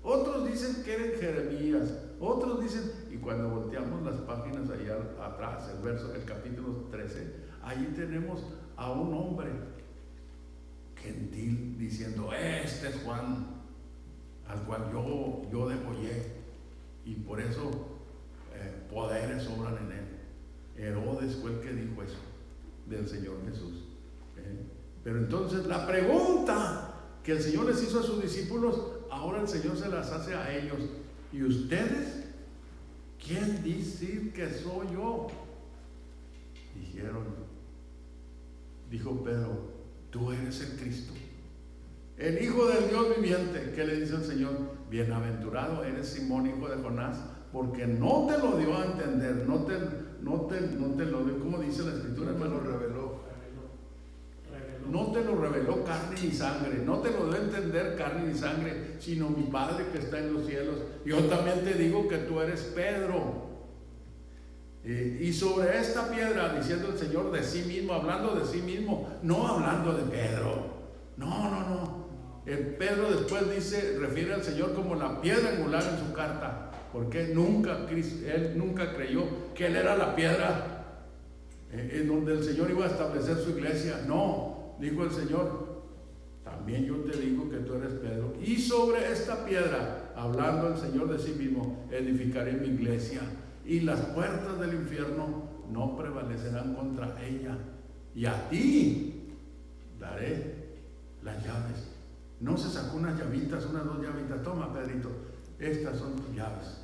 otros dicen que eres Jeremías, otros dicen, y cuando volteamos las páginas allá atrás, el capítulo 13, ahí tenemos a un hombre gentil diciendo, este es Juan, al cual yo degollé, y por eso poderes obran en él. Herodes fue el que dijo eso del Señor Jesús. Pero entonces la pregunta que el Señor les hizo a sus discípulos, ahora el Señor se las hace a ellos. ¿Y ustedes? ¿Quién dice que soy yo? Dijo Pedro, tú eres el Cristo, el Hijo del Dios viviente. ¿Qué le dice el Señor? Bienaventurado eres Simón, hijo de Jonás, porque no te lo dio a entender, no te lo dio, como dice la Escritura, me lo reveló. No te lo reveló carne ni sangre, no te lo dio a entender carne ni sangre, sino mi Padre que está en los cielos. Yo también te digo que tú eres Pedro. Y sobre esta piedra, diciendo el Señor de sí mismo, hablando de sí mismo, no hablando de Pedro. No. Pedro después refiere al Señor como la piedra angular en su carta, porque él nunca creyó que él era la piedra en donde el Señor iba a establecer su iglesia. No, dijo el Señor, también yo te digo que tú eres Pedro, y sobre esta piedra, hablando el Señor de sí mismo, edificaré mi iglesia, y las puertas del infierno no prevalecerán contra ella, y a ti daré las llaves. No se sacó unas llavitas, unas 2 llavitas, toma Pedrito, estas son tus llaves,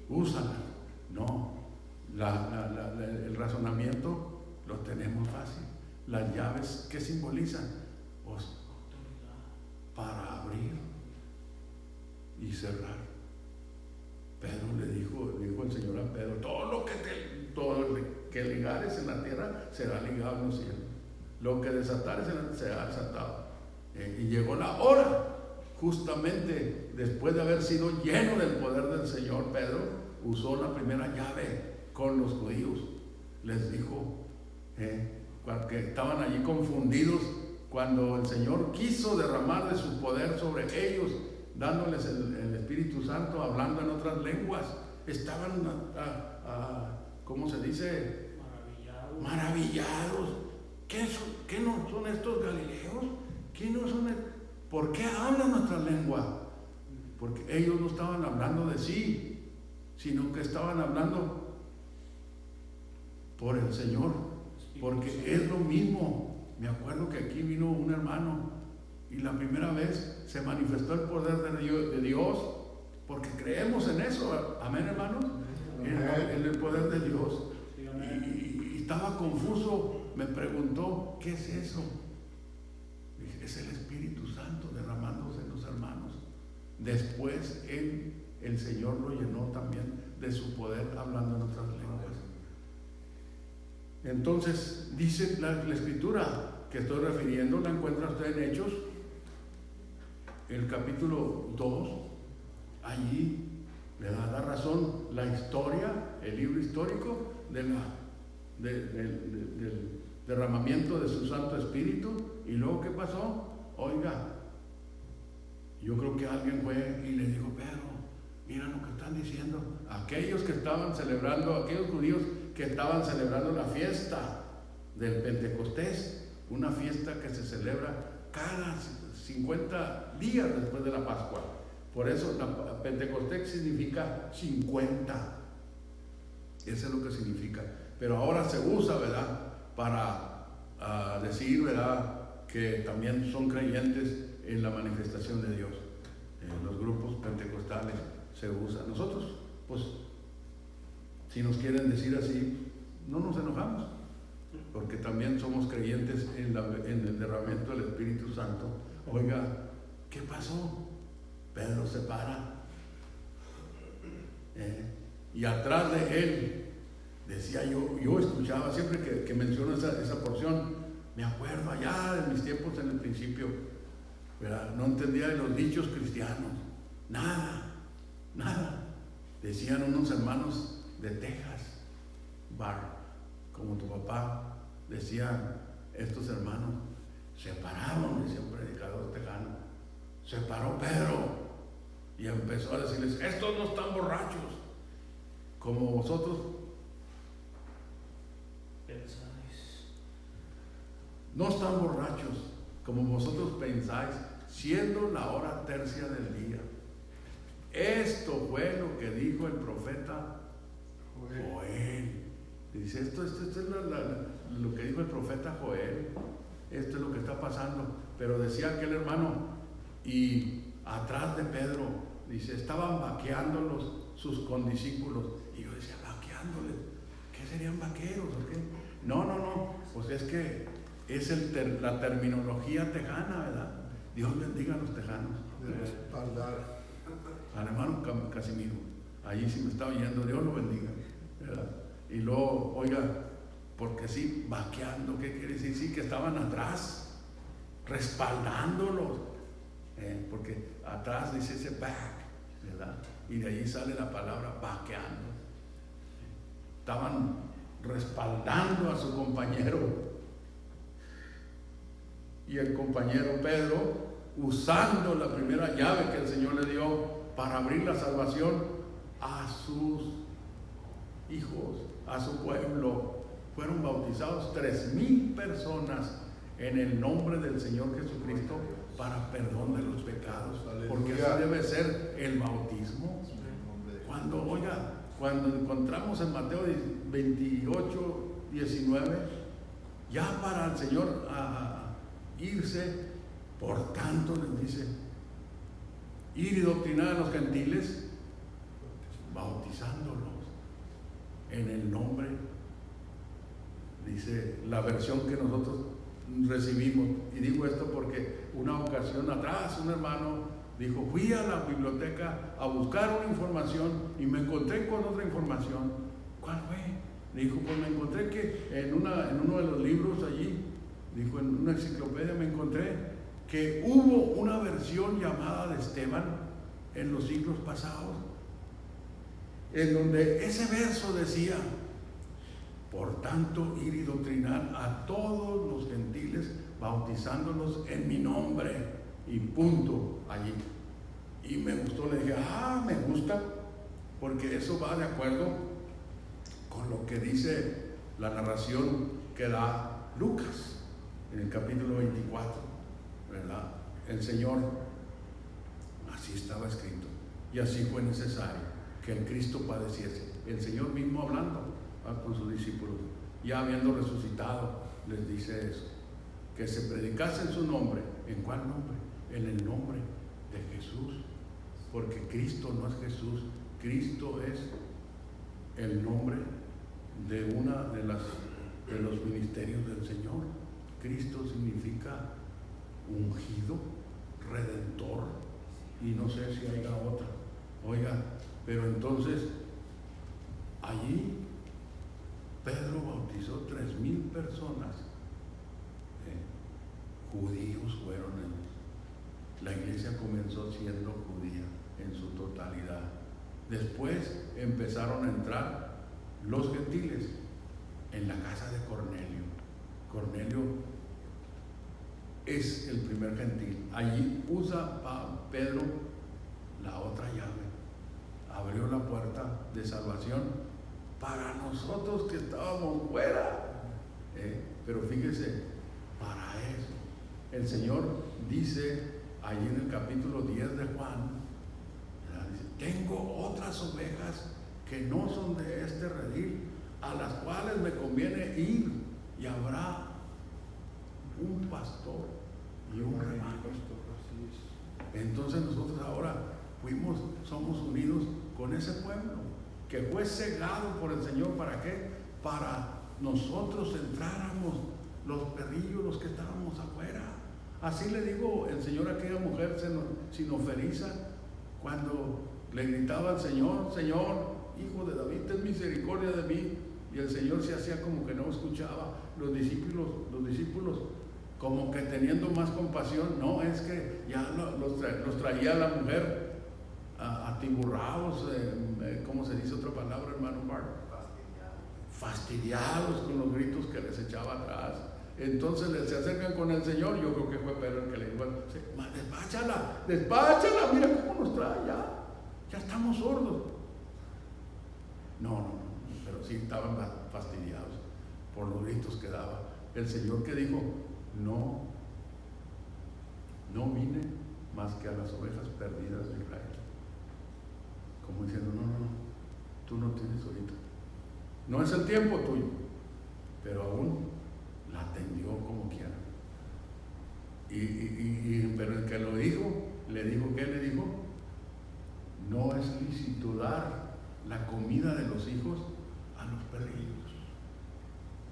úsalas. No, el razonamiento lo tenemos fácil. Las llaves, ¿qué simbolizan? Pues para abrir y cerrar. Pedro le dijo el Señor a Pedro, todo lo que ligares en la tierra será ligado en los cielos, lo que desatares en la tierra será desatado. Y llegó la hora, justamente después de haber sido lleno del poder del Señor, Pedro usó la primera llave con los judíos. Les dijo que estaban allí confundidos cuando el Señor quiso derramar de su poder sobre ellos, dándoles el Espíritu Santo, hablando en otras lenguas. Estaban, ¿cómo se dice? Maravillados. ¿Qué no son estos galileos? ¿Qué no son? ¿Por qué hablan nuestra lengua? Porque ellos no estaban hablando de sí, sino que estaban hablando por el Señor, porque es lo mismo. Me acuerdo que aquí vino un hermano y la primera vez se manifestó el poder de Dios, porque creemos en eso, amén, hermanos, en el poder de Dios. Y estaba confuso, me preguntó, ¿qué es eso? Dije, es el Espíritu Santo derramándose en los hermanos. Después el Señor lo llenó también de su poder, hablando en otras lenguas. Entonces dice la Escritura que estoy refiriendo, la encuentra usted en Hechos, el capítulo 2. Allí le da la razón la historia, el libro histórico del derramamiento de su Santo Espíritu. Y luego, ¿qué pasó? Oiga, yo creo que alguien fue y le dijo, Pedro, mira lo que están diciendo aquellos que estaban celebrando, aquellos judíos que estaban celebrando la fiesta del Pentecostés, una fiesta que se celebra cada 50 días después de la Pascua. Por eso la Pentecostés significa 50. Eso es lo que significa. Pero ahora se usa, ¿verdad?, para decir, ¿verdad?, que también son creyentes en la manifestación de Dios. En los grupos pentecostales se usa. Nosotros, pues, si nos quieren decir así, no nos enojamos, porque también somos creyentes en el derramamiento del Espíritu Santo. Oiga, ¿qué pasó? Pedro se para, y atrás de él, decía yo escuchaba siempre que menciono esa porción, me acuerdo allá de mis tiempos en el principio, ¿verdad? No entendía de los dichos cristianos, nada. Decían unos hermanos de Texas, como tu papá, decían estos hermanos, se pararon, decía un predicador tejano, se paró Pedro y empezó a decirles, estos no están borrachos como vosotros pensáis, no están borrachos como vosotros pensáis, siendo la hora tercia del día. Esto fue lo que dijo el profeta Joel. Dice, esto es lo que dijo el profeta Joel. Esto es lo que está pasando. Pero decía aquel hermano, y atrás de Pedro, dice, estaban vaqueándolos sus condiscípulos. Y yo decía, vaqueándoles, ¿qué serían vaqueros o qué? No, pues es que es la terminología tejana, ¿verdad? Dios bendiga a los tejanos. Al hermano Casimiro, allí sí me está oyendo, Dios lo bendiga, ¿verdad? Y luego, oiga, porque sí, vaqueando, ¿qué quiere decir? Sí, que estaban atrás, respaldándolos, porque atrás dice ese back, ¿verdad? Y de ahí sale la palabra vaqueando. Estaban respaldando a su compañero. Y el compañero Pedro, usando la primera llave que el Señor le dio para abrir la salvación a sus hijos, a su pueblo, fueron bautizados 3,000 personas en el nombre del Señor Jesucristo para perdón de los pecados, porque eso debe ser el bautismo. Cuando encontramos en Mateo 28, 19, ya para el Señor irse, por tanto les dice, ir y doctrinar a los gentiles, bautizándolos en el nombre, dice la versión que nosotros recibimos. Y digo esto porque una ocasión atrás un hermano dijo, fui a la biblioteca a buscar una información y me encontré con otra información. ¿Cuál fue? Dijo, pues me encontré que en uno de los libros allí, dijo, en una enciclopedia me encontré que hubo una versión llamada de Esteban en los siglos pasados, en donde ese verso decía, por tanto, ir y doctrinar a todos los gentiles, bautizándolos en mi nombre, y punto, allí. Y me gustó, le dije, me gusta, porque eso va de acuerdo con lo que dice la narración que da Lucas, en el capítulo 24, ¿verdad? El Señor, así estaba escrito, y así fue necesario que el Cristo padeciese. El Señor mismo hablando con sus discípulos, ya habiendo resucitado, les dice eso, que se predicase en su nombre. ¿En cuál nombre? En el nombre de Jesús, porque Cristo no es Jesús, Cristo es el nombre de una de los ministerios del Señor. Cristo significa ungido, redentor, y no sé si haya otra. Oiga, pero entonces allí Pedro bautizó 3,000 personas. Judíos fueron ellos. La iglesia comenzó siendo judía en su totalidad. Después empezaron a entrar los gentiles en la casa de Cornelio. Cornelio es el primer gentil. Allí usa Pedro la otra llave. Abrió la puerta de salvación para nosotros que estábamos fuera. Pero fíjese, para eso el Señor dice allí en el capítulo 10 de Juan, dice, tengo otras ovejas que no son de este redil, a las cuales me conviene ir, y habrá un pastor y un rebaño. Entonces nosotros ahora somos unidos con ese pueblo que fue cegado por el Señor. ¿Para qué? Para nosotros entráramos, los perrillos, los que estábamos afuera. Así le digo el Señor a aquella mujer sinoferiza, cuando le gritaba al Señor, Señor, Hijo de David, ten misericordia de mí, y el Señor se hacía como que no escuchaba. Los discípulos como que teniendo más compasión, no, es que ya los traía la mujer atiburrados, ¿cómo se dice otra palabra, hermano Mark? Fastidiados con los gritos que les echaba atrás. Entonces se acercan con el Señor. Yo creo que fue Pedro el que le dijo, despáchala, mira cómo nos trae, ya estamos sordos. No, pero sí estaban fastidiados por los gritos que daba. El Señor que dijo, no vine más que a las ovejas perdidas de Israel. Como diciendo, no, tú no tienes ahorita. No es el tiempo tuyo, pero aún la atendió como quiera. Pero el que lo dijo, le dijo, ¿qué le dijo? No es lícito dar la comida de los hijos a los perrillos.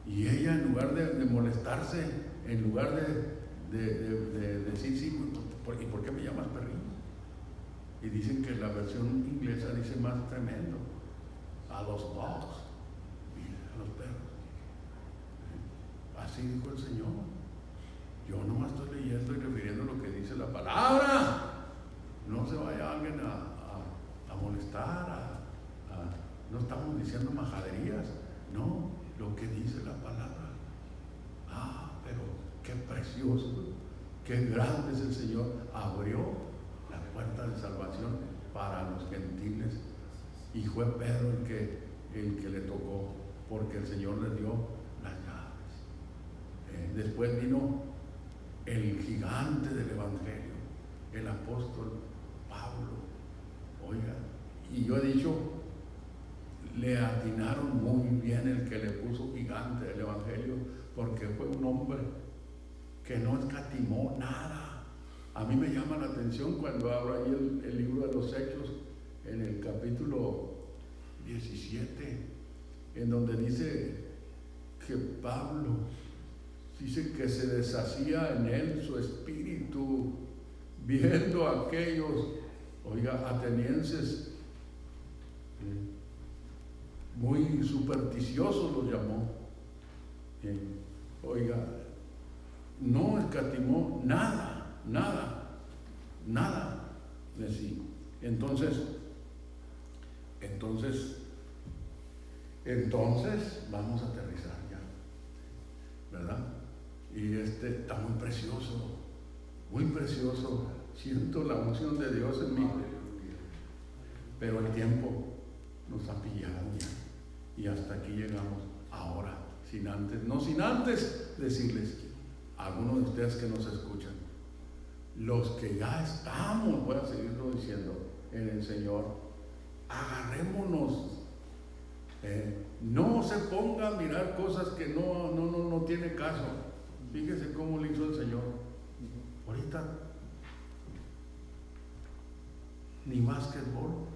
Y ella, en lugar de molestarse, en lugar de decir, sí, ¿y por qué me llamas perrillo? Y dicen que la versión inglesa dice más tremendo, a los dogs, a los perros. Así dijo el Señor. Yo nomás estoy leyendo y refiriendo lo que dice la palabra. No se vaya alguien a molestar, no estamos diciendo majaderías, no, lo que dice la palabra. Pero qué precioso, qué grande es el Señor. Abrió la puerta de salvación para los gentiles, y fue Pedro el que le tocó, porque el Señor le dio las llaves. Después vino el gigante del Evangelio, el apóstol Pablo. Oiga, y yo he dicho, le atinaron muy bien el que le puso gigante del Evangelio, porque fue un hombre que no escatimó nada. A mí me llama la atención cuando abro ahí el libro de los Hechos, en el capítulo 17, en donde dice que Pablo, dice que se deshacía en él su espíritu, viendo a aquellos, oiga, atenienses, muy supersticiosos los llamó. Oiga, no escatimó nada, decía. Entonces vamos a aterrizar ya, ¿verdad? Y está muy precioso. Siento la unción de Dios en mí, pero el tiempo nos ha pillado ya, y hasta aquí llegamos ahora, sin antes decirles a algunos de ustedes que nos escuchan, los que ya estamos, voy a seguirlo diciendo, en el Señor, agarrémonos. No se ponga a mirar cosas que no tiene caso. Fíjese cómo le hizo el Señor. Ahorita ni básquetbol,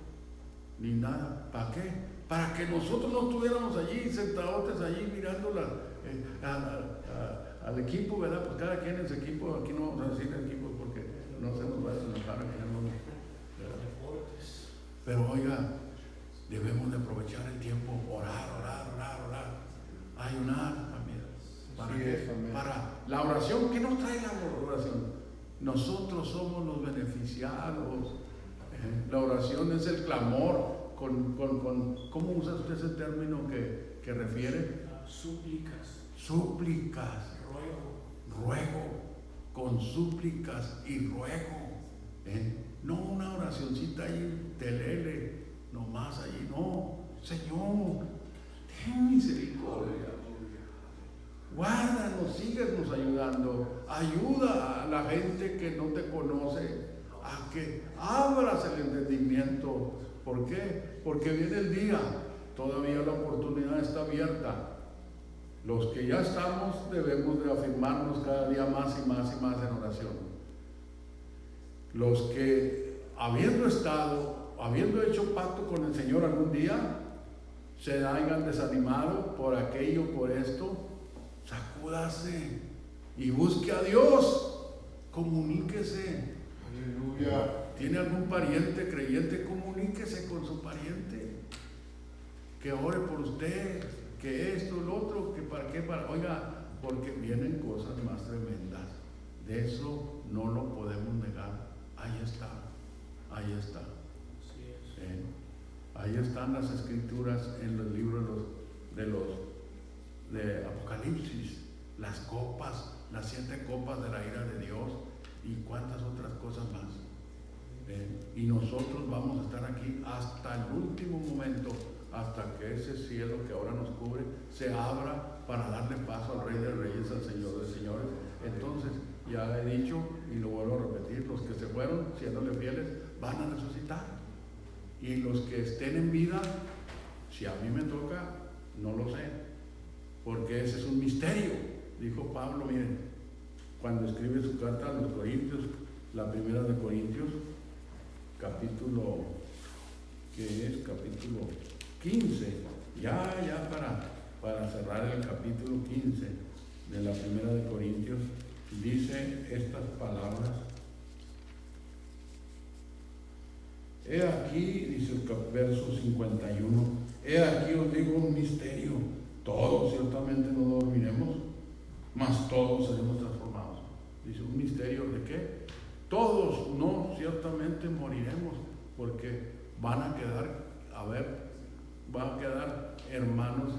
ni nada. ¿Para qué? Para que nosotros no estuviéramos allí sentadotes allí mirando al equipo, ¿verdad? Pues cada quien en su equipo. Aquí no vamos a decir equipos porque no se nos va a enojar aquí, ¿verdad? Pero oiga, debemos de aprovechar el tiempo, orar, ayunar también. ¿Para qué? Para la oración. ¿Qué nos trae la oración? Nosotros somos los beneficiados. La oración es el clamor ¿cómo usa usted ese término que refiere? Súplicas. Ruego. Con súplicas y ruego. No una oracioncita ahí, telele, nomás ahí, no. Señor, ten misericordia. Guárdanos, síguenos ayudando. Ayuda a la gente que no te conoce a que abras el entendimiento. ¿Por qué? Porque viene el día, todavía la oportunidad está abierta. Los que ya estamos debemos de afirmarnos cada día más y más en oración. Los que habiendo hecho pacto con el Señor algún día, se hayan desanimado por aquello, por esto, sacúdase y busque a Dios, comuníquese. Aleluya. ¿Tiene algún pariente creyente? Comuníquese con su pariente, que ore por usted, que esto, lo otro, que para qué, oiga, porque vienen cosas más tremendas. De eso no lo podemos negar. Ahí está. Ahí están las escrituras en los libros de Apocalipsis, las copas, las 7 copas de la ira de Dios y cuántas otras cosas más. Y nosotros vamos a estar aquí hasta el último momento, hasta que ese cielo que ahora nos cubre se abra para darle paso al Rey de Reyes, al Señor de Señores. Entonces, ya he dicho y lo vuelvo a repetir, los que se fueron siéndole fieles van a resucitar, y los que estén en vida, si a mí me toca, no lo sé, porque ese es un misterio. Dijo Pablo, miren, cuando escribe su carta a los Corintios, la primera de Corintios, capítulo 15, ya para cerrar el capítulo 15 de la primera de Corintios, dice estas palabras. He aquí, dice el verso 51, he aquí os digo un misterio, todos ciertamente no dormiremos, mas todos seremos transformados. Dice, ¿un misterio de qué? Todos no ciertamente moriremos, porque van a quedar hermanos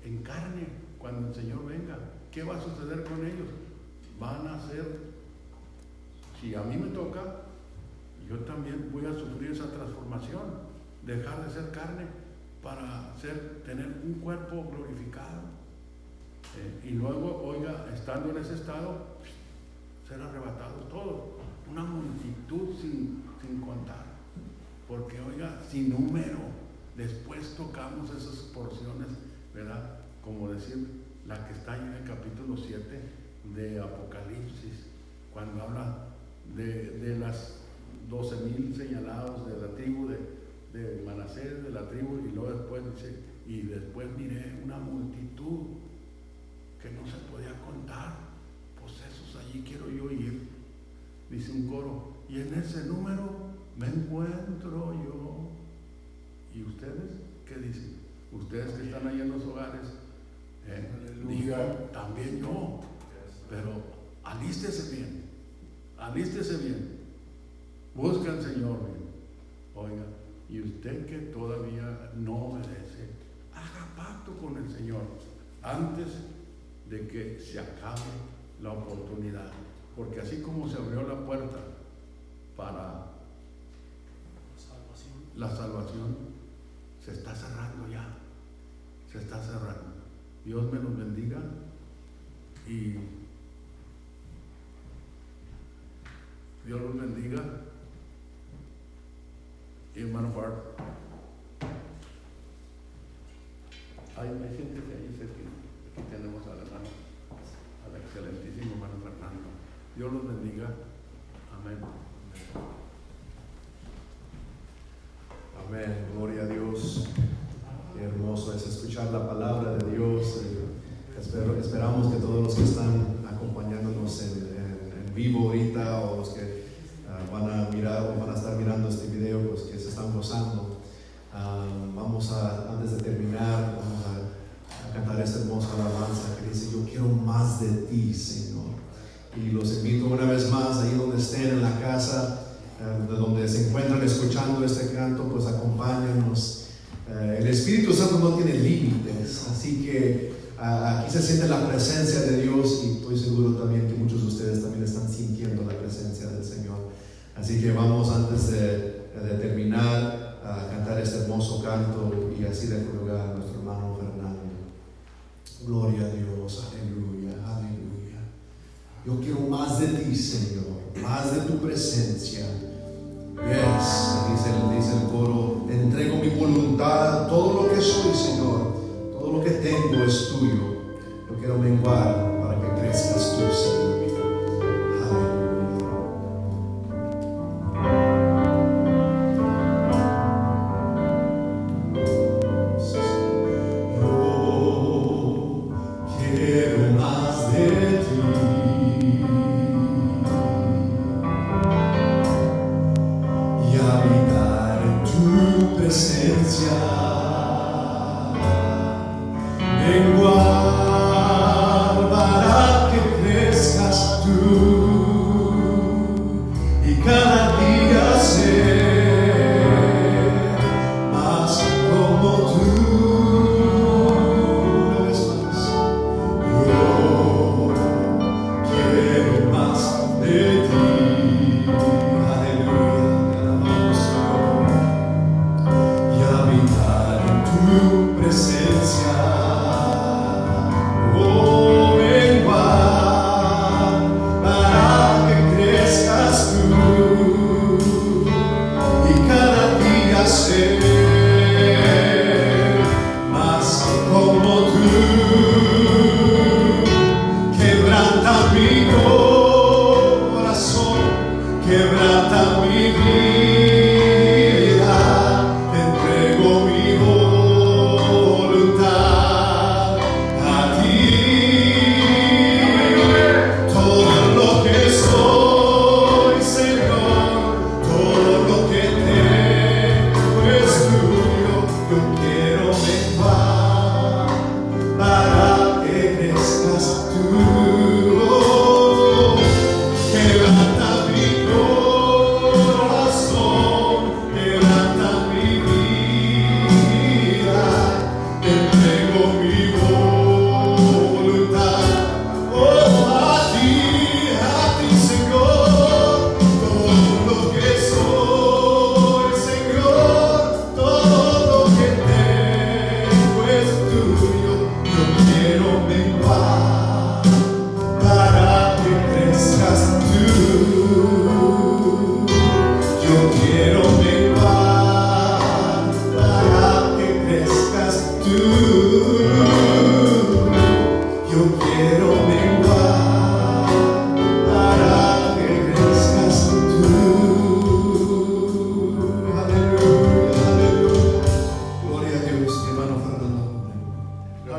en carne cuando el Señor venga. ¿Qué va a suceder con ellos? Van a ser, si a mí me toca, yo también voy a sufrir esa transformación, dejar de ser carne para tener un cuerpo glorificado. Y luego, oiga, estando en ese estado, ser arrebatados todos, una multitud sin contar, porque oiga, sin número. Después tocamos esas porciones, ¿verdad? Como decir, la que está ahí en el capítulo 7 de Apocalipsis, cuando habla de las 12,000 señalados de la tribu de Manasés, de la tribu, y luego después dice, y después miré una multitud que no se podía contar. Pues esos allí quiero yo ir, dice un coro, y en ese número me encuentro yo. ¿Y ustedes qué dicen? Ustedes que están ahí en los hogares, digan, también yo, pero alístese bien, busca al Señor bien. Oiga, y usted que todavía no obedece, haga pacto con el Señor antes de que se acabe la oportunidad, porque así como se abrió la puerta para la salvación, se está cerrando ya, se está cerrando. Dios me los bendiga y Dios los bendiga. Y hermano Bart, ay, me sientes ahí cerquita. Aquí tenemos al hermano, al excelentísimo hermano Fernando. Dios los bendiga. Amén. Amén, gloria a Dios. Qué hermoso es escuchar la palabra de Dios. Esperamos que todos los que están acompañándonos en vivo ahorita, o los que van a mirar o van a estar mirando este video, pues que se están gozando. Vamos a, antes de terminar, vamos a cantar esta hermosa alabanza que dice: yo quiero más de ti, Señor. Y los invito una vez más, ahí donde estén en la casa, de donde se encuentran escuchando este canto, pues acompáñanos. El Espíritu Santo no tiene límites, así que aquí se siente la presencia de Dios, y estoy seguro también que muchos de ustedes también están sintiendo la presencia del Señor. Así que vamos, antes de terminar, a cantar este hermoso canto y así de lugar a nuestro hermano Fernando. Gloria a Dios, aleluya, aleluya. Yo quiero más de ti, Señor, más de tu presencia. Dice el coro: te entrego mi voluntad, todo lo que soy, Señor, todo lo que tengo es tuyo. Yo quiero menguar para que crezcas tú, Señor. Menguar para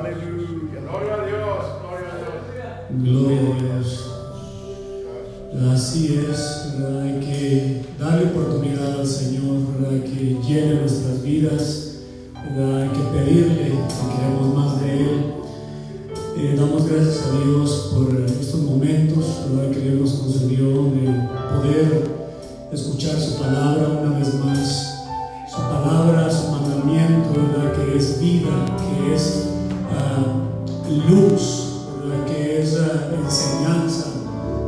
Aleluya. Gloria a Dios. Gloria a Dios. Gloria a Dios. Así es, ¿verdad? Hay que darle oportunidad al Señor, ¿verdad? Que llene nuestras vidas, ¿verdad? Hay que pedirle que queremos más de Él. Damos gracias a Dios por estos momentos, ¿verdad? Que Dios nos concedió de poder escuchar su palabra una vez más. Su palabra, su mandamiento, ¿verdad? Que es vida, que es luz, ¿verdad? Que es enseñanza,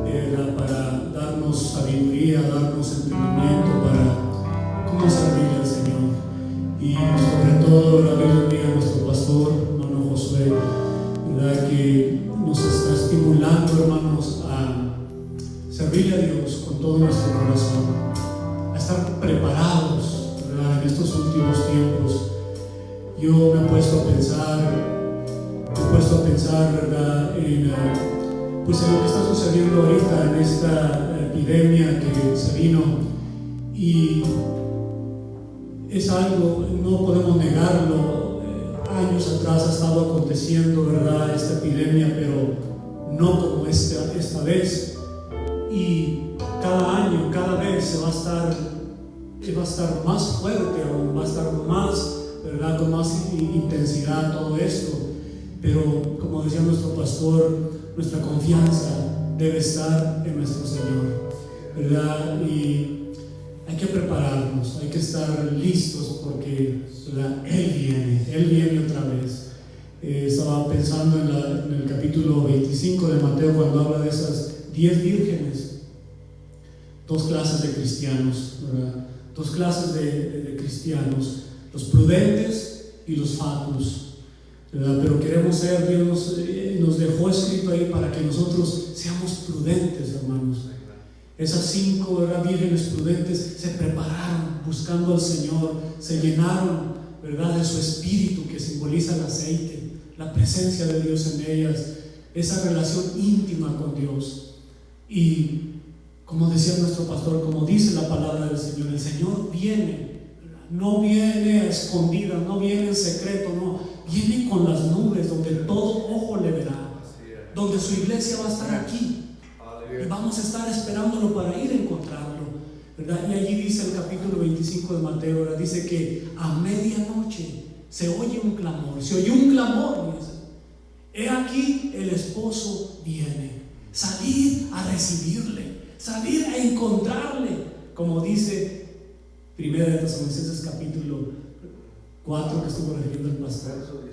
¿verdad? Para darnos sabiduría, darnos entendimiento para cómo servir al Señor. Y sobre todo, la bendiga a nuestro pastor, hermano Josué, ¿verdad? Que nos está estimulando, hermanos, a servirle a Dios con todo nuestro corazón, a estar preparados, ¿verdad? En estos últimos tiempos. Yo me he puesto a pensar, ¿verdad? Pues en lo que está sucediendo ahorita, en esta epidemia que se vino, y es algo, no podemos negarlo. Años atrás ha estado aconteciendo, ¿verdad? Esta epidemia, pero no como esta vez. Y cada año, cada vez va a estar más fuerte, aún va a estar más, ¿verdad? Con más intensidad todo esto. Pero como decía nuestro pastor, nuestra confianza debe estar en nuestro Señor, ¿verdad? Y hay que prepararnos, hay que estar listos porque, ¿verdad? Él viene otra vez. Estaba pensando en el capítulo 25 de Mateo, cuando habla de esas 10 vírgenes, dos clases de cristianos, ¿verdad? Dos clases de cristianos, los prudentes y los fatuos, ¿verdad? Pero queremos ser, Dios nos dejó escrito ahí para que nosotros seamos prudentes, hermanos. Esas 5, ¿verdad? Vírgenes prudentes se prepararon buscando al Señor, se llenaron, ¿verdad? De su espíritu que simboliza el aceite, la presencia de Dios en ellas, esa relación íntima con Dios. Y como decía nuestro pastor, como dice la palabra del Señor, el Señor viene, ¿verdad? No viene a escondida, no viene en secreto, no, viene con las nubes donde todo ojo le verá, donde su iglesia va a estar aquí. Y vamos a estar esperándolo para ir a encontrarlo, ¿verdad? Y allí dice el capítulo 25 de Mateo, ¿verdad? Dice que a medianoche se oye un clamor, se oyó un clamor, dice: he aquí el esposo viene, salir a recibirle, salir a encontrarle, como dice 1 Tesalonicenses capítulo 4 que estuvo refiriendo el pastor,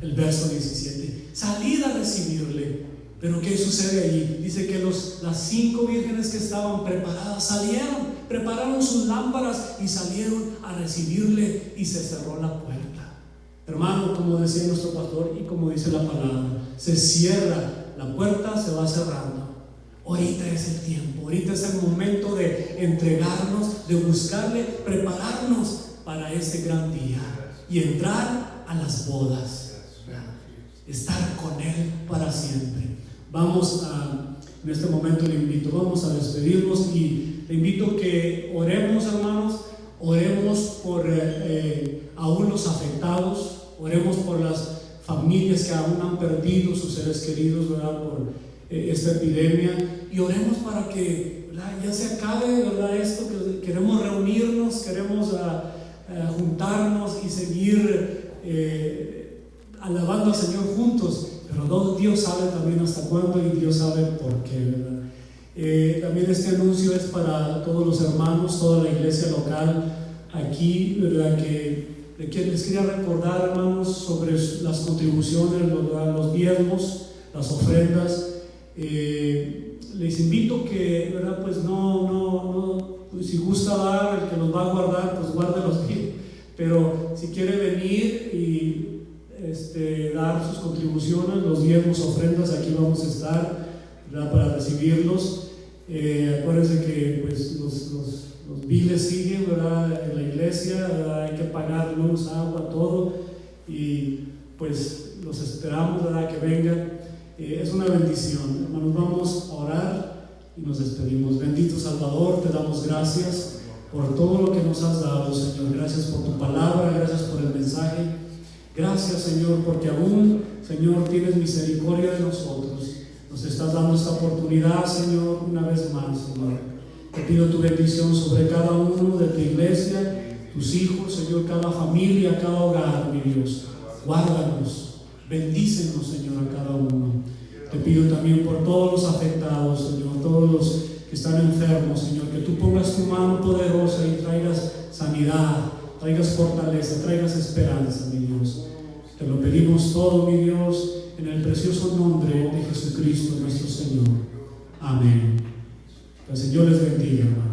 el verso 17, salir a recibirle. Pero ¿qué sucede allí? Dice que las 5 vírgenes que estaban preparadas salieron, prepararon sus lámparas y salieron a recibirle, y se cerró la puerta. Hermano, como decía nuestro pastor y como dice la palabra, se cierra la puerta, se va cerrando. Ahorita es el tiempo, ahorita es el momento de entregarnos, de buscarle, prepararnos para ese gran día y entrar a las bodas, estar con Él para siempre. Vamos en este momento le invito, vamos a despedirnos y le invito que oremos, hermanos, oremos por aún los afectados, oremos por las familias que aún han perdido sus seres queridos, ¿verdad? Por esta epidemia, y oremos para que, ¿verdad?, ya se acabe, ¿verdad?, esto, que queremos reunirnos, queremos juntarnos y seguir alabando al Señor juntos. Pero Dios sabe también hasta cuándo y Dios sabe por qué, ¿verdad? También este anuncio es para todos los hermanos, toda la iglesia local aquí, ¿verdad? Que les quería recordar, hermanos, sobre las contribuciones, los diezmos, las ofrendas. Les invito que, ¿verdad? Pues pues si gusta dar, el que los va a guardar, pues guárdelos bien. Pero si quiere venir y dar sus contribuciones, los diezmos, ofrendas, aquí vamos a estar, ¿verdad?, para recibirlos. Acuérdense que pues los biles siguen, ¿verdad?, en la iglesia, ¿verdad? Hay que pagar luz, agua, todo, y pues los esperamos, ¿verdad?, que vengan. Es una bendición, hermanos. Vamos a orar y nos despedimos. Bendito Salvador, te damos gracias por todo lo que nos has dado, Señor. Gracias por tu palabra, gracias por el mensaje. Gracias, Señor, porque aún Señor, tienes misericordia de nosotros. Nos estás dando esta oportunidad, Señor, una vez más, Señor. Te pido tu bendición sobre cada uno de tu iglesia, tus hijos, Señor, cada familia, cada hogar, mi Dios. Guárdanos, bendícenos, Señor, a cada uno. Te pido también por todos los afectados, Señor, todos los que están enfermos, Señor, que tú pongas tu mano poderosa y traigas sanidad, traigas fortaleza, traigas esperanza, mi Dios. Te lo pedimos todo, mi Dios, en el precioso nombre de Jesucristo, nuestro Señor. Amén. Que el Señor les bendiga, hermano.